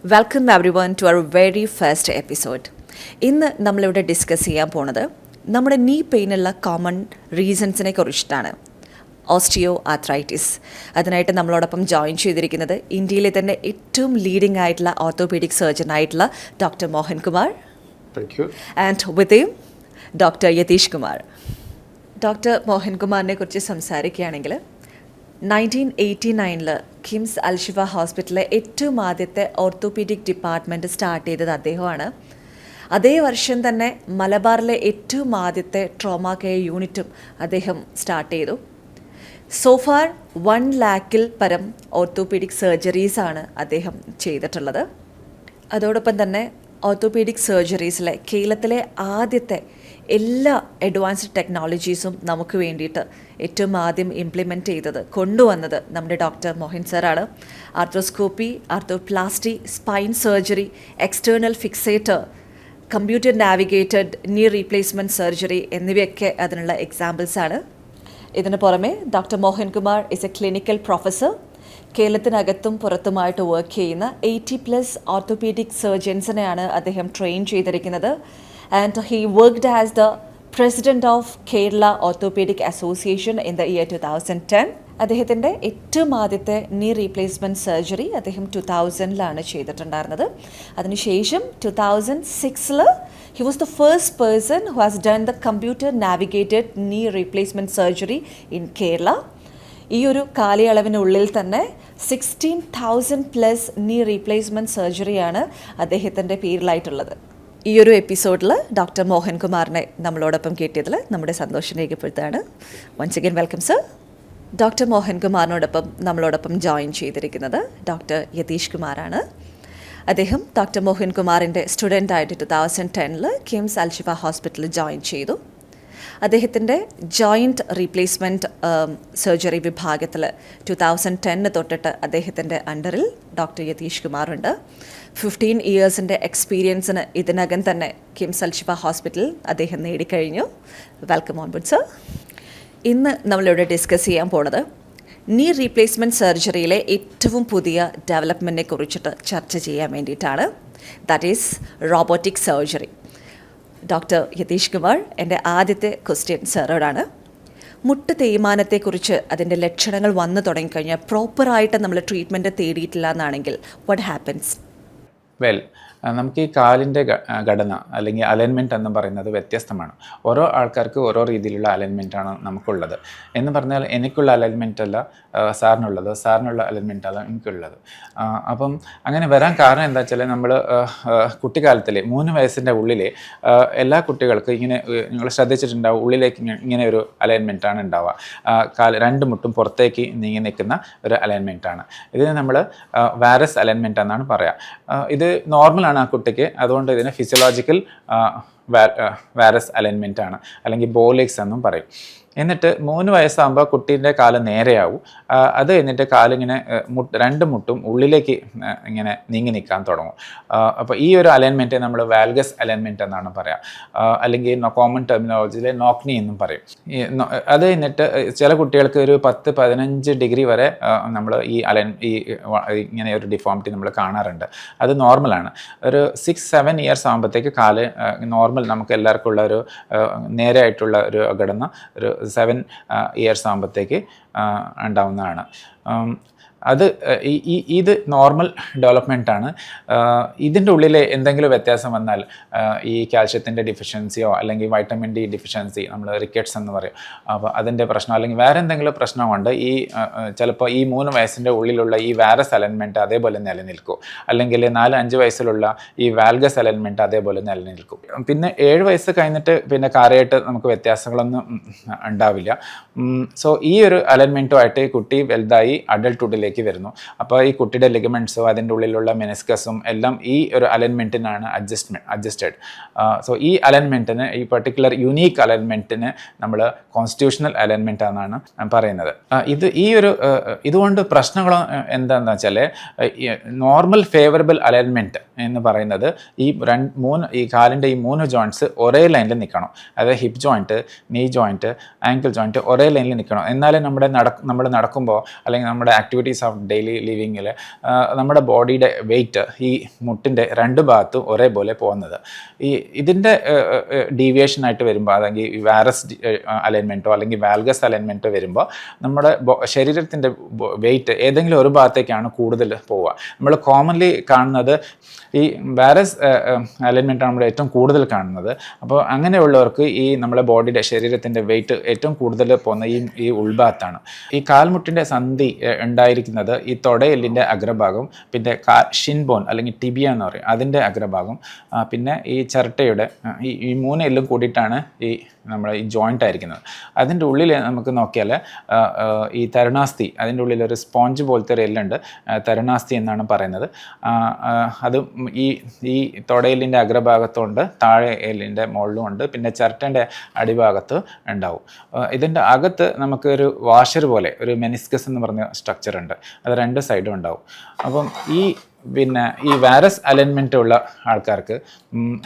Welcome everyone to our very first episode. ഇന്ന് നമ്മളിവിടെ discuss ചെയ്യാൻ പോണത് നമ്മുടെ നീ പെയിനുള്ള കോമൺ റീസൺസിനെ കുറിച്ചിട്ടാണ്. Osteoarthritis. അതിനായിട്ട് നമ്മളോടൊപ്പം ജോയിൻ ചെയ്തിരിക്കുന്നത് ഇന്ത്യയിലെ തന്നെ ഏറ്റവും ലീഡിംഗ് ആയിട്ടുള്ള ഓർത്തോപീഡിക് സർജൻ ആയിട്ടുള്ള doctor Mohankumar. And with him doctor Yatheesh Kumar. Doctor മോഹൻകുമാറിനെ കുറിച്ച് സംസാരിക്കുകയാണെങ്കിൽ 1989 കിംസ് അൽഷിഫ ഹോസ്പിറ്റലിലെ ഏറ്റവും ആദ്യത്തെ ഓർത്തോപീഡിക് ഡിപ്പാർട്ട്മെൻറ്റ് സ്റ്റാർട്ട് ചെയ്തത് അദ്ദേഹമാണ്. അതേ വർഷം തന്നെ മലബാറിലെ ഏറ്റവും ആദ്യത്തെ ട്രോമ കെയർ യൂണിറ്റും അദ്ദേഹം സ്റ്റാർട്ട് ചെയ്തു. സോഫാർ 1 lakhൽ പരം ഓർത്തോപീഡിക് സർജറീസാണ് അദ്ദേഹം ചെയ്തിട്ടുള്ളത്. അതോടൊപ്പം തന്നെ ഓർത്തോപീഡിക് സർജറീസിലെ കേരളത്തിലെ ആദ്യത്തെ എല്ലാ അഡ്വാൻസ്ഡ് ടെക്നോളജീസും നമുക്ക് വേണ്ടിയിട്ട് ഏറ്റവും ആദ്യം ഇംപ്ലിമെൻറ്റ് ചെയ്തത് കൊണ്ടുവന്നത് നമ്മുടെ ഡോക്ടർ മോഹൻ സാറാണ്. Arthroscopy, arthroplasty, spine surgery, external fixator, computer navigated knee replacement surgery എന്നിവയൊക്കെ അതിനുള്ള എക്സാമ്പിൾസാണ്. ഇതിന് പുറമെ doctor Mohankumar is a clinical professor. കേരളത്തിനകത്തും പുറത്തുമായിട്ട് വർക്ക് ചെയ്യുന്ന 80+ ഓർത്തോപീഡിക് സർജൻസിനെയാണ് അദ്ദേഹം ട്രെയിൻ ചെയ്തിരിക്കുന്നത്. And he worked as the president of Kerala orthopaedic association in the year 2010. അദ്ദേഹത്തിൻ്റെ ഏറ്റവും ആദ്യത്തെ നീ റീപ്ലേസ്മെൻറ്റ് സർജറി അദ്ദേഹം 2000 ചെയ്തിട്ടുണ്ടായിരുന്നത്. അതിനുശേഷം 2006 he was the first person who has done the computer navigated knee replacement surgery in Kerala. ഈ ഒരു കാലയളവിനുള്ളിൽ തന്നെ 16,000+ നീ റീപ്ലേസ്മെൻറ്റ് സർജറിയാണ് അദ്ദേഹത്തിൻ്റെ പേരിലായിട്ടുള്ളത്. ഈ ഒരു എപ്പിസോഡിൽ ഡോക്ടർ മോഹൻകുമാറിനെ നമ്മളോടൊപ്പം കിട്ടിയതിൽ നമ്മുടെ സന്തോഷം രേഖപ്പെടുത്തുകയാണ്. Once again welcome sir. Doctor മോഹൻകുമാറിനോടൊപ്പം നമ്മളോടൊപ്പം ജോയിൻ ചെയ്തിരിക്കുന്നത് ഡോക്ടർ യതീഷ് കുമാറാണ്. അദ്ദേഹം ഡോക്ടർ മോഹൻകുമാറിൻ്റെ സ്റ്റുഡൻ്റായിട്ട് 2010 കിംസ് അൽഷിഫ ഹോസ്പിറ്റലിൽ ജോയിൻ ചെയ്തു. അദ്ദേഹത്തിൻ്റെ ജോയിൻറ്റ് റീപ്ലേസ്മെൻറ്റ് സർജറി വിഭാഗത്തിൽ 2010 തൊട്ടിട്ട് അദ്ദേഹത്തിൻ്റെ അണ്ടറിൽ ഡോക്ടർ യതീഷ് കുമാറുണ്ട്. 15 ഇയേഴ്സിൻ്റെ എക്സ്പീരിയൻസിന് ഇതിനകം തന്നെ കിംസ് അൽഷിഫ ഹോസ്പിറ്റലിൽ അദ്ദേഹം നേടിക്കഴിഞ്ഞു. Welcome on board sir. ഇന്ന് നമ്മളിവിടെ ഡിസ്കസ് ചെയ്യാൻ പോണത് നീ റീപ്ലേസ്മെൻറ്റ് സർജറിയിലെ ഏറ്റവും പുതിയ ഡെവലപ്മെൻറ്റിനെ കുറിച്ചിട്ട് ചർച്ച ചെയ്യാൻ വേണ്ടിയിട്ടാണ്. That is robotic surgery. Doctor Yatheesh Kumar, എൻ്റെ ആദ്യത്തെ ക്വസ്റ്റ്യൻ സാറോടാണ്. മുട്ട് തേയ്മാനത്തെക്കുറിച്ച് അതിൻ്റെ ലക്ഷണങ്ങൾ വന്നു തുടങ്ങിക്കഴിഞ്ഞാൽ പ്രോപ്പറായിട്ട് നമ്മൾ ട്രീറ്റ്മെൻറ്റ് തേടിയിട്ടില്ല എന്നാണെങ്കിൽ വാട്ട് ഹാപ്പൻസ്? നമുക്ക് ഈ കാലിൻ്റെ ഘടന അല്ലെങ്കിൽ അലൈൻമെൻറ്റ് എന്ന് പറയുന്നത് വ്യത്യസ്തമാണ്. ഓരോ ആൾക്കാർക്ക് ഓരോ രീതിയിലുള്ള അലൈൻമെൻറ്റാണ് നമുക്കുള്ളത്. എന്ന് പറഞ്ഞാൽ എനിക്കുള്ള അലൈൻമെൻ്റ് അല്ല സാറിനുള്ളത്, സാറിനുള്ള അലൈൻമെൻ്റ് അല്ല എനിക്കുള്ളത്. അപ്പം അങ്ങനെ വരാൻ കാരണം എന്താ വെച്ചാൽ നമ്മൾ കുട്ടിക്കാലത്തിൽ 3 വയസ്സിൻ്റെ ഉള്ളിൽ എല്ലാ കുട്ടികൾക്കും ഇങ്ങനെ നിങ്ങൾ ശ്രദ്ധിച്ചിട്ടുണ്ടാവും, ഉള്ളിലേക്ക് ഇങ്ങനെ ഒരു അലൈൻമെൻറ്റാണ് ഉണ്ടാവുക. 2 മുട്ടും പുറത്തേക്ക് നീങ്ങി നിൽക്കുന്ന ഒരു അലൈൻമെൻറ്റാണ്. ഇതിന് നമ്മൾ വാരസ് അലൈൻമെൻറ്റ് എന്നാണ് പറയുക. ഇത് നോർമൽ ആ കുട്ടിക്ക്, അതുകൊണ്ട് ഇതിന് ഫിസിയോളജിക്കൽ വാരസ് അലൈൻമെൻ്റ് ആണ്, അല്ലെങ്കിൽ ബോലെക്സ് എന്നും പറയും. എന്നിട്ട് 3 വയസ്സാകുമ്പോൾ കുട്ടീൻ്റെ കാല് നേരെയാവും. അത് കഴിഞ്ഞിട്ട് കാലിങ്ങനെ 2 മുട്ടും ഉള്ളിലേക്ക് ഇങ്ങനെ നീങ്ങി നിൽക്കാൻ തുടങ്ങും. അപ്പോൾ ഈ ഒരു അലൈൻമെൻറ്റ് നമ്മൾ വാൽഗസ് അലൈൻമെൻറ്റ് എന്നാണ് പറയുക, അല്ലെങ്കിൽ കോമൺ ടെർമിനോളജിയിൽ നോക്നി എന്നും പറയും. അത് കഴിഞ്ഞിട്ട് ചില കുട്ടികൾക്ക് ഒരു 10-15 ഡിഗ്രി വരെ നമ്മൾ ഈ ഇങ്ങനെ ഒരു ഡിഫോമിറ്റി നമ്മൾ കാണാറുണ്ട്. അത് നോർമലാണ്. ഒരു 6-7 ഇയേഴ്സ് ആകുമ്പോഴത്തേക്ക് കാല് നോർമൽ നമുക്ക് എല്ലാവർക്കും ഉള്ള ഒരു നേരെയായിട്ടുള്ള ഒരു ഘടന ഒരു 7 ഇയേഴ്സ് ആകുമ്പോഴത്തേക്ക് ഉണ്ടാവുന്നതാണ്. അത് ഇത് നോർമൽ ഡെവലപ്മെൻ്റ് ആണ്. ഇതിൻ്റെ ഉള്ളിൽ എന്തെങ്കിലും വ്യത്യാസം വന്നാൽ ഈ കാൽഷ്യത്തിൻ്റെ ഡിഫിഷ്യൻസിയോ അല്ലെങ്കിൽ വൈറ്റമിൻ ഡി ഡിഫിഷ്യൻസി, നമ്മൾ റിക്കറ്റ്സ് എന്ന് പറയും, അപ്പോൾ അതിൻ്റെ പ്രശ്നം അല്ലെങ്കിൽ വേറെ എന്തെങ്കിലും പ്രശ്നം കൊണ്ട് ചിലപ്പോൾ ഈ 3 വയസ്സിൻ്റെ ഉള്ളിലുള്ള ഈ വാരസ് അലൈൻമെൻറ്റ് അതേപോലെ നിലനിൽക്കും, അല്ലെങ്കിൽ 4-5 വയസ്സിലുള്ള ഈ വാൽഗസ് അലൈൻമെൻറ്റ് അതേപോലെ നിലനിൽക്കും. പിന്നെ 7 വയസ്സ് കഴിഞ്ഞിട്ട് പിന്നെ കാര്യമായിട്ട് നമുക്ക് വ്യത്യാസങ്ങളൊന്നും ഉണ്ടാവില്ല. സോ ഈ ഒരു അലൈൻമെൻറ്റുമായിട്ട് കുട്ടി വലുതായി അഡൾട്ട്ഹുഡിലേക്ക് വരുന്നു. അപ്പോൾ ഈ കുട്ടിയുടെ ലിഗമെൻറ്റ്സും അതിൻ്റെ ഉള്ളിലുള്ള മെനിസ്കസും എല്ലാം ഈ ഒരു അലൈൻമെൻറ്റിനാണ് അഡ്ജസ്റ്റഡ്. സോ ഈ അലൈൻമെൻറ്റിന്, ഈ പെർട്ടിക്കുലർ യുണീക്ക് അലൈൻമെൻറ്റിന് നമ്മൾ കോൺസ്റ്റിറ്റ്യൂഷണൽ അലൈൻമെൻറ്റ് എന്നാണ് പറയുന്നത്. ഇതുകൊണ്ട് പ്രശ്നങ്ങൾ എന്താണെന്ന് വെച്ചാൽ, നോർമൽ ഫേവറബിൾ അലൈൻമെൻറ്റ് എന്ന് പറയുന്നത് ഈ കാലിൻ്റെ ഈ 3 ജോയിൻറ്റ്സ് ഒരേ ലൈനിൽ നിൽക്കണം. അതായത് ഹിപ്പ് ജോയിൻറ്റ്, നീ ജോയിൻറ്റ്, ആങ്കിൾ ജോയിൻറ്റ് ഒരേ ലൈനിൽ നിൽക്കണം. എന്നാലേ നമ്മൾ നടക്കുമ്പോൾ അല്ലെങ്കിൽ നമ്മുടെ ആക്ടിവിറ്റീസ് ആക്ടിവിറ്റീസ് ഓഫ് ഡെയിലി ലിവിങ്ങിൽ നമ്മുടെ ബോഡിയുടെ വെയിറ്റ് ഈ മുട്ടിൻ്റെ രണ്ട് ഭാഗത്തും ഒരേപോലെ പോകുന്നത്. ഇതിൻ്റെ ഡീവിയേഷനായിട്ട് വരുമ്പോൾ, അല്ലെങ്കിൽ വാരസ് അലൈൻമെൻറ്റോ അല്ലെങ്കിൽ വാൽഗസ് അലൈൻമെൻറ്റോ വരുമ്പോൾ നമ്മുടെ ശരീരത്തിൻ്റെ വെയിറ്റ് ഏതെങ്കിലും ഒരു ഭാഗത്തേക്കാണ് കൂടുതൽ പോവുക. നമ്മൾ കോമൺലി കാണുന്നത് ഈ വാരസ് അലൈൻമെൻറ്റാണ് നമ്മൾ ഏറ്റവും കൂടുതൽ കാണുന്നത്. അപ്പോൾ അങ്ങനെയുള്ളവർക്ക് ഈ നമ്മുടെ ബോഡിയുടെ ശരീരത്തിൻ്റെ വെയിറ്റ് ഏറ്റവും കൂടുതൽ പോകുന്ന ഈ ഉൾഭാഗത്താണ്. ഈ കാൽമുട്ടിൻ്റെ സന്ധി ഉണ്ടായിരിക്കുന്നത് ഈ തൊടയെല്ലിൻ്റെ അഗ്രഭാഗം, പിന്നെ ഷിൻ ബോൺ അല്ലെങ്കിൽ ടിബിയ എന്ന് പറയും അതിൻ്റെ അഗ്രഭാഗം, പിന്നെ ഈ ചിരട്ടയുടെ ഈ മൂന്ന് എല്ലും കൂടിയിട്ടാണ് ഈ നമ്മുടെ ഈ ജോയിൻ്റ് ആയിരിക്കുന്നത്. അതിൻ്റെ ഉള്ളിൽ നമുക്ക് നോക്കിയാൽ ഈ തരുണാസ്ഥി, അതിൻ്റെ ഉള്ളിൽ ഒരു സ്പോഞ്ച് പോലത്തെ ഒരു എല്ലുണ്ട്, തരുണാസ്ഥി എന്നാണ് പറയുന്നത്. അത് ഈ തൊടയെല്ലിൻ്റെ അഗ്രഭാഗത്തുണ്ട്, താഴെ എല്ലിൻ്റെ മുകളിലും ഉണ്ട്, പിന്നെ ചിരട്ടൻ്റെ അടിഭാഗത്ത് ഉണ്ടാവും. ഇതിൻ്റെ അകത്ത് നമുക്കൊരു വാഷർ പോലെ ഒരു മെനിസ്കസ് എന്ന് പറഞ്ഞ സ്ട്രക്ചർ ഉണ്ട്, അത് രണ്ട് സൈഡും ഉണ്ടാവും. അപ്പം ഈ വാരസ് അലൈൻമെൻ്റ് ഉള്ള ആൾക്കാർക്ക്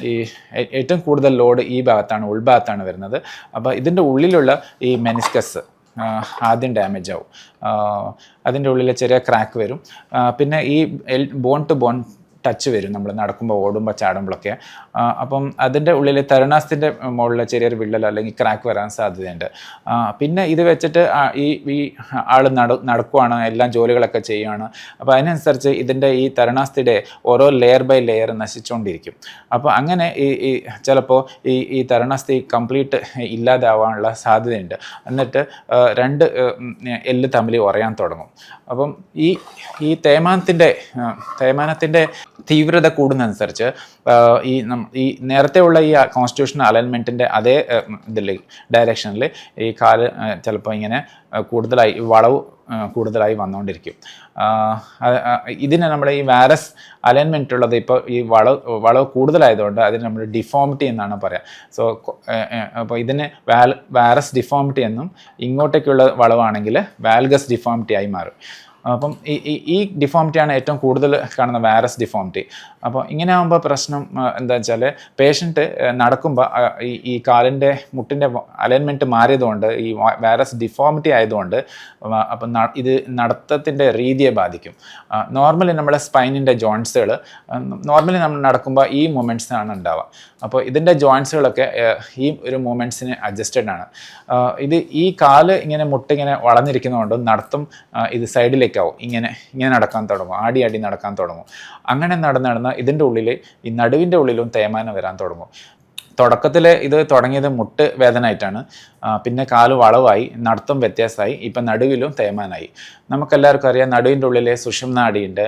ഈ ഏറ്റവും കൂടുതൽ ലോഡ് ഈ ഭാഗത്താണ്, ഉൾഭാഗത്താണ് വരുന്നത്. അപ്പോൾ ഇതിൻ്റെ ഉള്ളിലുള്ള ഈ മെനിസ്കസ് ആദ്യം ഡാമേജ് ആവും, അതിൻ്റെ ഉള്ളിൽ ചെറിയ ക്രാക്ക് വരും, പിന്നെ ഈ ബോൺ ടു ബോൺ ടച്ച് വരും നമ്മൾ നടക്കുമ്പോൾ, ഓടുമ്പോൾ, ചാടുമ്പോഴൊക്കെ. അപ്പം അതിൻ്റെ ഉള്ളിൽ തരുണാസ്ഥിൻ്റെ മുകളിൽ ചെറിയൊരു വിള്ളൽ അല്ലെങ്കിൽ ക്രാക്ക് വരാൻ സാധ്യതയുണ്ട്. പിന്നെ ഇത് വെച്ചിട്ട് ഈ ആൾ നടക്കുവാണ്, എല്ലാം ജോലികളൊക്കെ ചെയ്യുകയാണ്. അപ്പോൾ അതിനനുസരിച്ച് ഇതിൻ്റെ ഈ തരുണാസ്ഥിയുടെ ഓരോ ലെയർ ബൈ ലെയർ നശിച്ചുകൊണ്ടിരിക്കും. അപ്പോൾ അങ്ങനെ ഈ ചിലപ്പോൾ ഈ തരുണാസ്ഥി കംപ്ലീറ്റ് ഇല്ലാതാവാനുള്ള സാധ്യതയുണ്ട്. എന്നിട്ട് രണ്ട് എല്ല് തമ്മിൽ ഉറയാൻ തുടങ്ങും. അപ്പം ഈ തേയ്മാനത്തിൻ്റെ തീവ്രത കൂടുന്നതനുസരിച്ച് ഈ നേരത്തെ ഉള്ള ഈ കോൺസ്റ്റിറ്റ്യൂഷണൽ അലൈൻമെൻറ്റിൻ്റെ അതേ ഡയറക്ഷനിൽ ഈ കാല് ചിലപ്പോൾ ഇങ്ങനെ കൂടുതലായി വളവ് കൂടുതലായി വന്നുകൊണ്ടിരിക്കും. ഇതിന് നമ്മൾ ഈ വാരസ് അലൈൻമെൻ്റ് ഉള്ളത് ഇപ്പോൾ ഈ വളവ് കൂടുതലായതുകൊണ്ട് അതിന് നമ്മൾ ഡിഫോമിറ്റി എന്നാണ് പറയുക. സോ അപ്പോൾ ഇതിന് വാരസ് ഡിഫോമിറ്റി എന്നും, ഇങ്ങോട്ടേക്കുള്ള വളവാണെങ്കിൽ വാൽഗസ് ഡിഫോമിറ്റി ആയി മാറും. അപ്പം ഈ ഡിഫോമിറ്റിയാണ് ഏറ്റവും കൂടുതൽ കാണുന്ന വാരസ് ഡിഫോമിറ്റി. അപ്പോൾ ഇങ്ങനെ ആകുമ്പോൾ പ്രശ്നം എന്താ വെച്ചാൽ, പേഷ്യൻറ്റ് നടക്കുമ്പോൾ ഈ കാലിൻ്റെ മുട്ടിൻ്റെ അലൈൻമെൻറ്റ് മാറിയതുകൊണ്ട്, ഈ വാരസ് ഡിഫോമിറ്റി ആയതുകൊണ്ട് അപ്പം ഇത് നടത്തത്തിൻ്റെ രീതിയെ ബാധിക്കും. നോർമലി നമ്മുടെ സ്പൈനിൻ്റെ ജോയിൻറ്റ്സുകൾ നോർമലി നമ്മൾ നടക്കുമ്പോൾ ഈ മൂമെൻറ്റ്സാണ് ഉണ്ടാവുക. അപ്പോൾ ഇതിൻ്റെ ജോയിൻറ്റ്സുകളൊക്കെ ഈ ഒരു മൂമെൻറ്റ്സിന് അഡ്ജസ്റ്റഡ് ആണ്. ഈ കാല് ഇങ്ങനെ മുട്ടിങ്ങനെ വളഞ്ഞിരിക്കുന്നതുകൊണ്ട് നടത്തും ഇത് സൈഡിലേക്ക് ആവും, ഇങ്ങനെ നടക്കാൻ തുടങ്ങും, ആടി നടക്കാൻ തുടങ്ങും. അങ്ങനെ നടന്ന് ഇതിൻ്റെ ഉള്ളിൽ, ഈ നടുവിൻ്റെ ഉള്ളിലും തേയ്മാനം വരാൻ തുടങ്ങും. തുടക്കത്തിൽ ഇത് തുടങ്ങിയത് മുട്ട് വേദനയായിട്ടാണ്, പിന്നെ കാല് വളവായി, നടത്തം വ്യത്യാസമായി, ഇപ്പം നടുവിലും തേയ്മാനായി. നമുക്കെല്ലാവർക്കും അറിയാം, നടുവിൻ്റെ ഉള്ളിൽ സുഷുമ്ന നാഡിയുണ്ട്,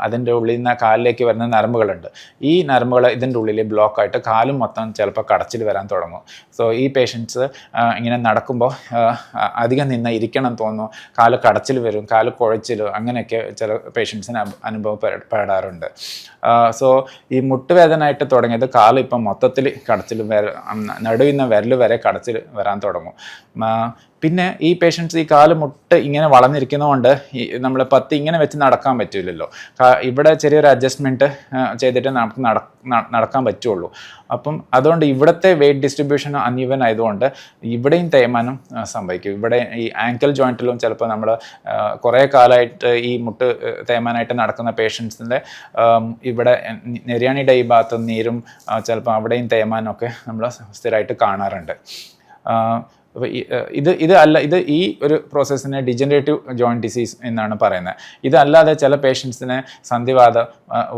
അതിൻ്റെ ഉള്ളിൽ നിന്ന് കാലിലേക്ക് വരുന്ന നരമ്പുകളുണ്ട്. ഈ നരമ്പുകൾ ഇതിൻ്റെ ഉള്ളിൽ ബ്ലോക്കായിട്ട് കാലും മൊത്തം ചിലപ്പോൾ കടച്ചിൽ വരാൻ തുടങ്ങും. സോ ഈ പേഷ്യൻസ് ഇങ്ങനെ നടക്കുമ്പോൾ അധികം നിന്ന് ഇരിക്കണം തോന്നുന്നു, കാല് കടച്ചിൽ വരും, കാല് കുഴച്ചിലും, അങ്ങനെയൊക്കെ ചില പേഷ്യൻസിന് അനുഭവപ്പെടാറുണ്ട്. സോ ഈ മുട്ടുവേദനയായിട്ട് തുടങ്ങിയത് കാല് ഇപ്പം മൊത്തത്തിൽ കടച്ചിൽ, നടുവിൽ നിന്ന് വിരൽ വരെ കടച്ചിൽ വരാൻ തുടങ്ങും. പിന്നെ ഈ പേഷ്യൻസ് ഈ കാല് മുട്ട് ഇങ്ങനെ വളർന്നിരിക്കുന്നതുകൊണ്ട് നമ്മൾ പത്തി ഇങ്ങനെ വെച്ച് നടക്കാൻ പറ്റില്ലല്ലോ. ഇവിടെ ചെറിയൊരു അഡ്ജസ്റ്റ്മെൻറ്റ് ചെയ്തിട്ട് നമുക്ക് നടക്കാൻ പറ്റുള്ളൂ. അപ്പം അതുകൊണ്ട് ഇവിടുത്തെ വെയിറ്റ് ഡിസ്ട്രിബ്യൂഷൻ അൺഈവൻ ആയതുകൊണ്ട് ഇവിടെയും തേയ്മാനം സംഭവിക്കും. ഇവിടെ ഈ ആങ്കിൾ ജോയിൻറ്റിലും ചിലപ്പോൾ നമ്മൾ കുറേ കാലമായിട്ട് ഈ മുട്ട് തേയ്മാനായിട്ട് നടക്കുന്ന പേഷ്യൻസിൻ്റെ ഇവിടെ നെര്യാണിയുടെ ഈ ഭാഗത്ത് നീരും ചിലപ്പോൾ അവിടെയും തേയ്മാനമൊക്കെ നമ്മൾ സ്ഥിരമായിട്ട് കാണാറുണ്ട്. അപ്പോൾ ഇത് ഈ ഒരു പ്രോസസ്സിനെ ഡിജനറേറ്റീവ് ജോയിൻറ്റ് ഡിസീസ് എന്നാണ് പറയുന്നത്. ഇതല്ലാതെ ചില പേഷ്യൻസിന്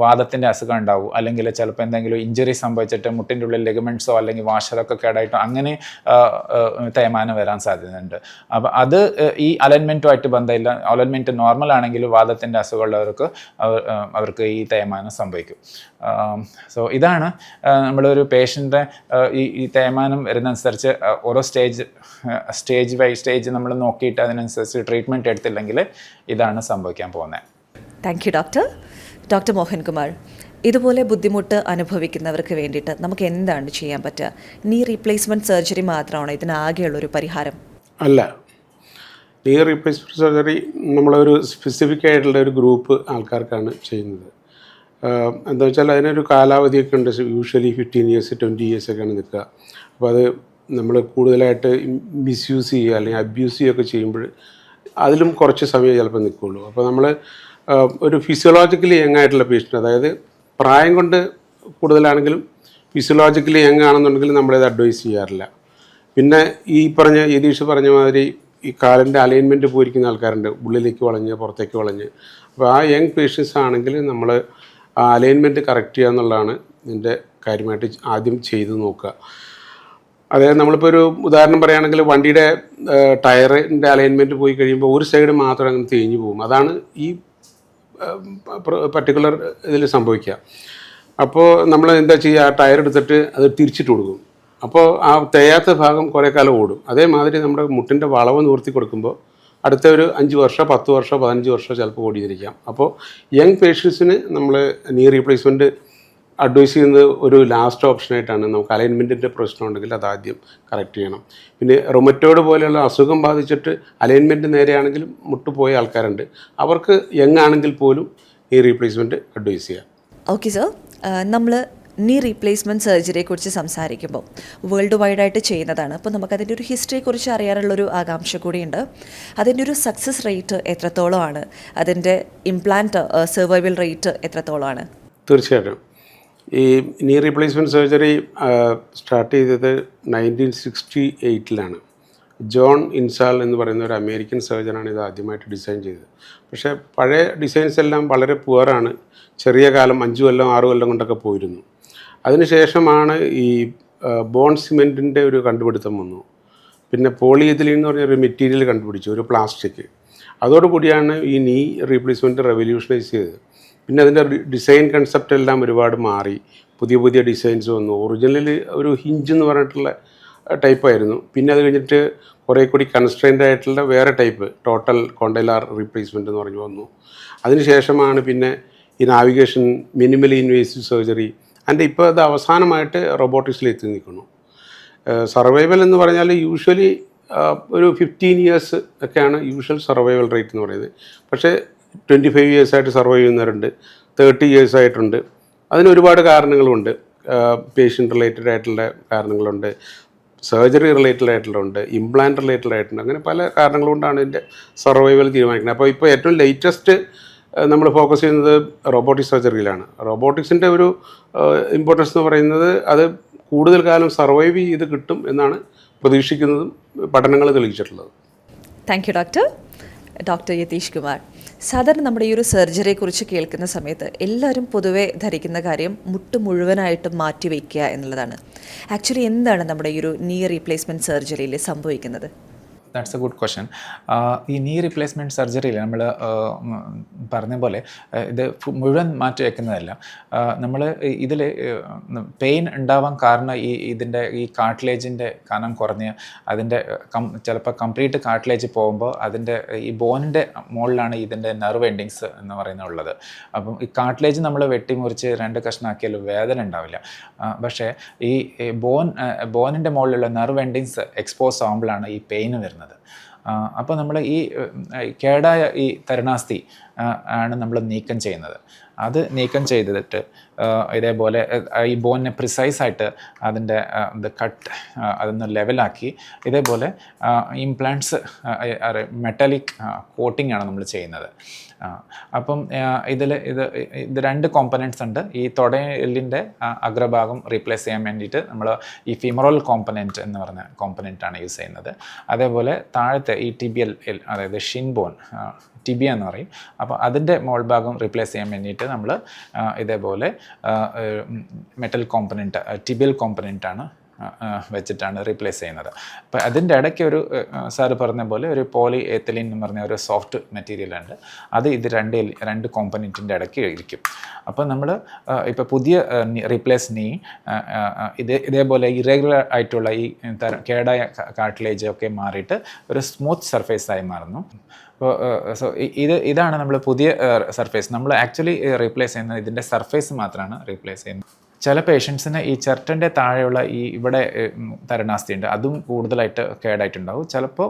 വാദത്തിൻ്റെ അസുഖം ഉണ്ടാവും, അല്ലെങ്കിൽ ചിലപ്പോൾ എന്തെങ്കിലും ഇഞ്ചുറി സംഭവിച്ചിട്ട് മുട്ടിൻ്റെ ഉള്ളിൽ ലെഗമെൻറ്റ്സോ അല്ലെങ്കിൽ വാഷറൊക്കെ കേടായിട്ടോ അങ്ങനെ തേയ്മാനം വരാൻ സാധ്യതയുണ്ട്. അപ്പോൾ അത് ഈ അലൈൻമെൻറ്റുമായിട്ട് ബന്ധമില്ല. അലൈൻമെൻറ്റ് നോർമൽ ആണെങ്കിൽ വാദത്തിൻ്റെ അസുഖമുള്ളവർക്ക് അവർക്ക് ഈ തേയ്മാനം സംഭവിക്കും. സോ ഇതാണ് നമ്മളൊരു പേഷ്യൻ്റെ ഈ തേയ്മാനം വരുന്നതനുസരിച്ച് ഓരോ സ്റ്റേജ് ബൈ സ്റ്റേജ് നമ്മൾ നോക്കിയിട്ട് അതിനനുസരിച്ച് ട്രീറ്റ്മെൻറ്റ് എടുത്തില്ലെങ്കിൽ ഇതാണ് സംഭവിക്കാൻ പോകുന്നത്. Thank you doctor Mohankumar. ഇതുപോലെ ബുദ്ധിമുട്ട് അനുഭവിക്കുന്നവർക്ക് വേണ്ടിയിട്ട് നമുക്ക് എന്താണ് ചെയ്യാൻ പറ്റുക? നീ റീപ്ലേസ്മെൻറ്റ് സർജറി മാത്രമാണോ ഇതിനാകെയുള്ളൊരു പരിഹാരം? അല്ല, നീ റീപ്ലേസ്മെൻറ്റ് സർജറി നമ്മളൊരു സ്പെസിഫിക് ആയിട്ടുള്ള ഒരു ഗ്രൂപ്പ് ആൾക്കാർക്കാണ് ചെയ്യുന്നത്. എന്താ വെച്ചാൽ അതിനൊരു കാലാവധിയൊക്കെ ഉണ്ട്. യൂഷ്വലി 15 years 20 years ഒക്കെയാണ് നിൽക്കുക. അപ്പോൾ അത് നമ്മൾ കൂടുതലായിട്ട് മിസ്യൂസ് ചെയ്യുക അല്ലെങ്കിൽ അബ്യൂസ് ചെയ്യുകയൊക്കെ ചെയ്യുമ്പോൾ അതിലും കുറച്ച് സമയം ചിലപ്പോൾ നിൽക്കുകയുള്ളൂ. അപ്പോൾ നമ്മൾ ഒരു ഫിസിയോളജിക്കലി യങ് ആയിട്ടുള്ള പേഷ്യൻ്റ്, അതായത് പ്രായം കൊണ്ട് കൂടുതലാണെങ്കിലും ഫിസിയോളജിക്കലി യങ് ആണെന്നുണ്ടെങ്കിൽ നമ്മളിത് അഡ്വൈസ് ചെയ്യാറില്ല. പിന്നെ ഈ യതീഷ് പറഞ്ഞ മാതിരി ഈ കാലിൻ്റെ അലൈൻമെൻറ്റ് പോയിരിക്കുന്ന ആൾക്കാരുണ്ട്, ഉള്ളിലേക്ക് വളഞ്ഞ് പുറത്തേക്ക് വളഞ്ഞ്. അപ്പോൾ ആ യങ് പേഷ്യൻസ് ആണെങ്കിൽ നമ്മൾ ആ അലൈൻമെൻറ്റ് കറക്റ്റ് ചെയ്യുക എന്നുള്ളതാണ് ഇതിൻ്റെ കാര്യമായിട്ട് ആദ്യം ചെയ്ത് നോക്കുക. അതായത് നമ്മളിപ്പോൾ ഒരു ഉദാഹരണം പറയുകയാണെങ്കിൽ വണ്ടിയുടെ ടയറിൻ്റെ അലൈൻമെൻറ്റ് പോയി കഴിയുമ്പോൾ ഒരു സൈഡ് മാത്രം അങ്ങനെ തേഞ്ഞു പോകും. അതാണ് ഈ പർട്ടിക്കുലർ ഇതിൽ സംഭവിക്കുക. അപ്പോൾ നമ്മൾ എന്താ ചെയ്യുക, ആ ടയർ എടുത്തിട്ട് അത് തിരിച്ചിട്ട് കൊടുക്കും. അപ്പോൾ ആ തേയാത്ത ഭാഗം കുറേ കാലം ഓടും. അതേമാതിരി നമ്മുടെ മുട്ടിൻ്റെ വളവ് നിവർത്തി കൊടുക്കുമ്പോൾ അടുത്ത ഒരു 5 വർഷം 10 വർഷം 15 വർഷം ചിലപ്പോൾ ഓടിയിരിക്കാം. അപ്പോൾ യങ് പേഷ്യൻസിന് നമ്മൾ നീ റീപ്ലേസ്മെൻറ്റ് അഡ്വൈസ് ചെയ്യുന്നത് ഒരു ലാസ്റ്റ് ഓപ്ഷനായിട്ടാണ്. നമുക്ക് അലൈൻമെൻറ്റിൻ്റെ പ്രശ്നമുണ്ടെങ്കിൽ അതാദ്യം കറക്റ്റ് ചെയ്യണം. പിന്നെ റൊമറ്റോയിഡ് പോലെയുള്ള അസുഖം ബാധിച്ചിട്ട് അലൈൻമെൻറ്റ് നേരെയാണെങ്കിലും മുട്ടുപോയ ആൾക്കാരുണ്ട്. അവർക്ക് യങ് ആണെങ്കിൽ പോലും നീ റീപ്ലേസ്മെൻറ്റ് അഡ്വൈസ് ചെയ്യാം. ഓക്കെ സർ, നമ്മൾ നീ റീപ്ലേസ്മെൻറ്റ് സർജറിയെക്കുറിച്ച് സംസാരിക്കുമ്പോൾ വേൾഡ് വൈഡായിട്ട് ചെയ്യുന്നതാണ്. അപ്പോൾ നമുക്കതിൻ്റെ ഒരു ഹിസ്റ്ററിയെക്കുറിച്ച് അറിയാനുള്ളൊരു ആകാംക്ഷ കൂടിയുണ്ട്. അതിൻ്റെ ഒരു സക്സസ് റേറ്റ് എത്രത്തോളമാണ്, അതിൻ്റെ ഇംപ്ലാന്റ് സർവൈവൽ റേറ്റ് എത്രത്തോളമാണ്? തീർച്ചയായിട്ടും ഈ നീ റീപ്ലേസ്മെൻറ്റ് സർജറി സ്റ്റാർട്ട് ചെയ്തത് 1968 ജോൺ ഇൻസാൽ എന്ന് പറയുന്ന ഒരു അമേരിക്കൻ സർജനാണ് ഇത് ആദ്യമായിട്ട് ഡിസൈൻ ചെയ്തത്. പക്ഷേ പഴയ ഡിസൈൻസ് എല്ലാം വളരെ പുവറാണ്. ചെറിയ കാലം 5 കൊല്ലം 6 കൊല്ലം കൊണ്ടൊക്കെ പോയിരുന്നു. അതിനുശേഷമാണ് ഈ ബോൺ സിമെൻറ്റിൻ്റെ ഒരു കണ്ടുപിടുത്തം വന്നു. പിന്നെ പോളിയെത്തിലീൻ എന്ന് പറഞ്ഞൊരു മെറ്റീരിയൽ കണ്ടുപിടിച്ചു, ഒരു പ്ലാസ്റ്റിക്. അതോടുകൂടിയാണ് ഈ നീ റീപ്ലേസ്മെൻറ്റ് റെവല്യൂഷനൈസ് ചെയ്തത്. പിന്നെ അതിൻ്റെ ഡിസൈൻ കൺസെപ്റ്റ് എല്ലാം ഒരുപാട് മാറി, പുതിയ പുതിയ ഡിസൈൻസ് വന്നു. ഒറിജിനലിൽ ഒരു ഹിഞ്ച് എന്ന് പറഞ്ഞിട്ടുള്ള ടൈപ്പായിരുന്നു. പിന്നെ അത് കഴിഞ്ഞിട്ട് കുറേ കൂടി കൺസ്ട്രെയിൻഡ് ആയിട്ടുള്ള വേറെ ടൈപ്പ് ടോട്ടൽ കോണ്ടൈലാർ റീപ്ലേസ്മെൻറ്റ് എന്ന് പറഞ്ഞു വന്നു. അതിനുശേഷമാണ് പിന്നെ ഈ നാവിഗേഷൻ മിനിമലി ഇൻവേസീവ് സർജറി. അതിൻ്റെ ഇപ്പോൾ അത് അവസാനമായിട്ട് റോബോട്ടിക്സിലെത്തി നിൽക്കുന്നു. സർവൈവൽ എന്ന് പറഞ്ഞാൽ യൂഷ്വലി ഒരു 15 ഇയേഴ്സ് ഒക്കെയാണ് യൂഷ്വൽ സർവൈവൽ റേറ്റ് എന്ന് പറയുന്നത്. പക്ഷേ 25 ഇയേഴ്സായിട്ട് സർവൈവ് ചെയ്യുന്നവരുണ്ട്, 30 ഇയേഴ്സായിട്ടുണ്ട്. അതിന് ഒരുപാട് കാരണങ്ങളുണ്ട്. പേഷ്യൻ്റ് റിലേറ്റഡ് ആയിട്ടുള്ള കാരണങ്ങളുണ്ട്, സർജറി റിലേറ്റഡ് ആയിട്ടുള്ളുണ്ട്, ഇംപ്ലാന്റ് റിലേറ്റഡ് ആയിട്ടുണ്ട്. അങ്ങനെ പല കാരണങ്ങൾ കൊണ്ടാണ് ഇതിൻ്റെ സർവൈവൽ തീരുമാനിക്കുന്നത്. അപ്പോൾ ഇപ്പോൾ ഏറ്റവും ലേറ്റസ്റ്റ് നമ്മൾ ഫോക്കസ് ചെയ്യുന്നത് റോബോട്ടിക് സർജറിയിലാണ്. റോബോട്ടിക്സിൻ്റെ ഒരു ഇമ്പോർട്ടൻസ് എന്ന് പറയുന്നത് അത് കൂടുതൽ കാലം സർവൈവ് ചെയ്ത് കിട്ടും എന്നാണ് പ്രതീക്ഷിക്കുന്നതും പഠനങ്ങൾ തെളിയിച്ചിട്ടുള്ളത്. Thank you doctor Yatheesh Kumar. സാധാരണ നമ്മുടെ ഈ ഒരു സർജറിയെക്കുറിച്ച് കേൾക്കുന്ന സമയത്ത് എല്ലാവരും പൊതുവെ ധരിക്കുന്ന കാര്യം മുട്ട് മുഴുവനായിട്ട് മാറ്റി വയ്ക്കുക എന്നുള്ളതാണ്. ആക്ച്വലി എന്താണ് നമ്മുടെ ഈ ഒരു നീ റീപ്ലേസ്മെൻറ്റ് സർജറിയിൽ സംഭവിക്കുന്നത്? That's A good question. ഈ നീ റീപ്ലേസ്മെൻറ്റ് സർജറിയിൽ നമ്മൾ പറഞ്ഞ പോലെ ഇത് മുഴുവൻ മാറ്റി വയ്ക്കുന്നതല്ല. നമ്മൾ ഇതിൽ പെയിൻ ഉണ്ടാവാൻ കാരണം ഈ കാർട്ടിലേജിൻ്റെ കനം കുറഞ്ഞ് അതിൻ്റെ ചിലപ്പോൾ കംപ്ലീറ്റ് കാർട്ടിലേജ് പോകുമ്പോൾ അതിൻ്റെ ഈ ബോണിൻ്റെ മുകളിലാണ് ഇതിൻ്റെ നെർവ് എൻഡിങ്സ് എന്ന് പറയുന്നത് ഉള്ളത്. അപ്പം ഈ കാർട്ടിലേജ് നമ്മൾ വെട്ടിമുറിച്ച് 2 കഷ്ണമാക്കിയാലും വേദന ഉണ്ടാവില്ല. പക്ഷേ ഈ ബോണിൻ്റെ മുകളിലുള്ള നെർവ് എൻഡിങ്സ് എക്സ്പോസ് ആകുമ്പോഴാണ് ഈ പെയിൻ വരുന്നത്. അപ്പോൾ നമ്മൾ ഈ കേടായ ഈ തരുണാസ്ഥി ആണ് നമ്മൾ നീക്കം ചെയ്യുന്നത്. അത് നീക്കം ചെയ്തിട്ട് ഇതേപോലെ ഈ ബോണിനെ പ്രിസൈസായിട്ട് അതിൻ്റെ കട്ട് അതൊന്ന് ലെവലാക്കി ഇതേപോലെ ഇംപ്ലാന്റ്സ് മെറ്റാലിക് കോട്ടിംഗ് ആണ് നമ്മൾ ചെയ്യുന്നത്. അപ്പം ഇത് 2 കോമ്പനൻറ്റ്സ് ഉണ്ട്. ഈ തുടയെല്ലിൻ്റെ അഗ്രഭാഗം റീപ്ലേസ് ചെയ്യാൻ വേണ്ടിയിട്ട് നമ്മൾ ഈ ഫിമറൽ കോമ്പനൻറ്റ് എന്ന് പറഞ്ഞ കോമ്പനൻറ്റാണ് യൂസ് ചെയ്യുന്നത്. അതേപോലെ താഴത്തെ ഈ ടിബിയൽ അതായത് ഷിൻ ബോൺ ടിബിയ എന്ന് പറയും. അപ്പോൾ അതിൻ്റെ മോൾ ഭാഗം റീപ്ലേസ് ചെയ്യാൻ വേണ്ടിയിട്ട് നമ്മൾ ഇതേപോലെ മെറ്റൽ കോമ്പനൻറ്റ് ടിബിയൽ കോമ്പനൻറ്റാണ് വെച്ചിട്ടാണ് റീപ്ലേസ് ചെയ്യുന്നത്. അപ്പോൾ അതിൻ്റെ ഇടയ്ക്ക് ഒരു സാറ് പറഞ്ഞ പോലെ ഒരു പോളി എത്തിലീൻ എന്ന് പറഞ്ഞ ഒരു സോഫ്റ്റ് മെറ്റീരിയൽ ഉണ്ട്. അത് ഇത് 2 കോമ്പനൻറ്റിൻ്റെ ഇടയ്ക്ക് ഇരിക്കും. അപ്പോൾ നമ്മൾ ഇപ്പോൾ പുതിയ റീപ്ലേസ് നീ ഇതേപോലെ ഇറെഗുലർ ആയിട്ടുള്ള ഈ കേടായ കാർട്ടിലേജ് ഒക്കെ മാറിയിട്ട് ഒരു സ്മൂത്ത് സർഫേസായി മാറുന്നു. അപ്പോൾ ഇതാണ് നമ്മൾ പുതിയ സർഫേസ്. നമ്മൾ ആക്ച്വലി റീപ്ലേസ് ചെയ്യുന്നത് ഇതിൻ്റെ സർഫേസ് മാത്രമാണ് റീപ്ലേസ് ചെയ്യുന്നത്. ചില പേഷ്യൻസിന് ഈ ചിരട്ടൻ്റെ താഴെയുള്ള ഈ ഇവിടെ തരുണാസ്ഥി ഉണ്ട്, അതും കൂടുതലായിട്ട് കേടായിട്ടുണ്ടാവും. ചിലപ്പോൾ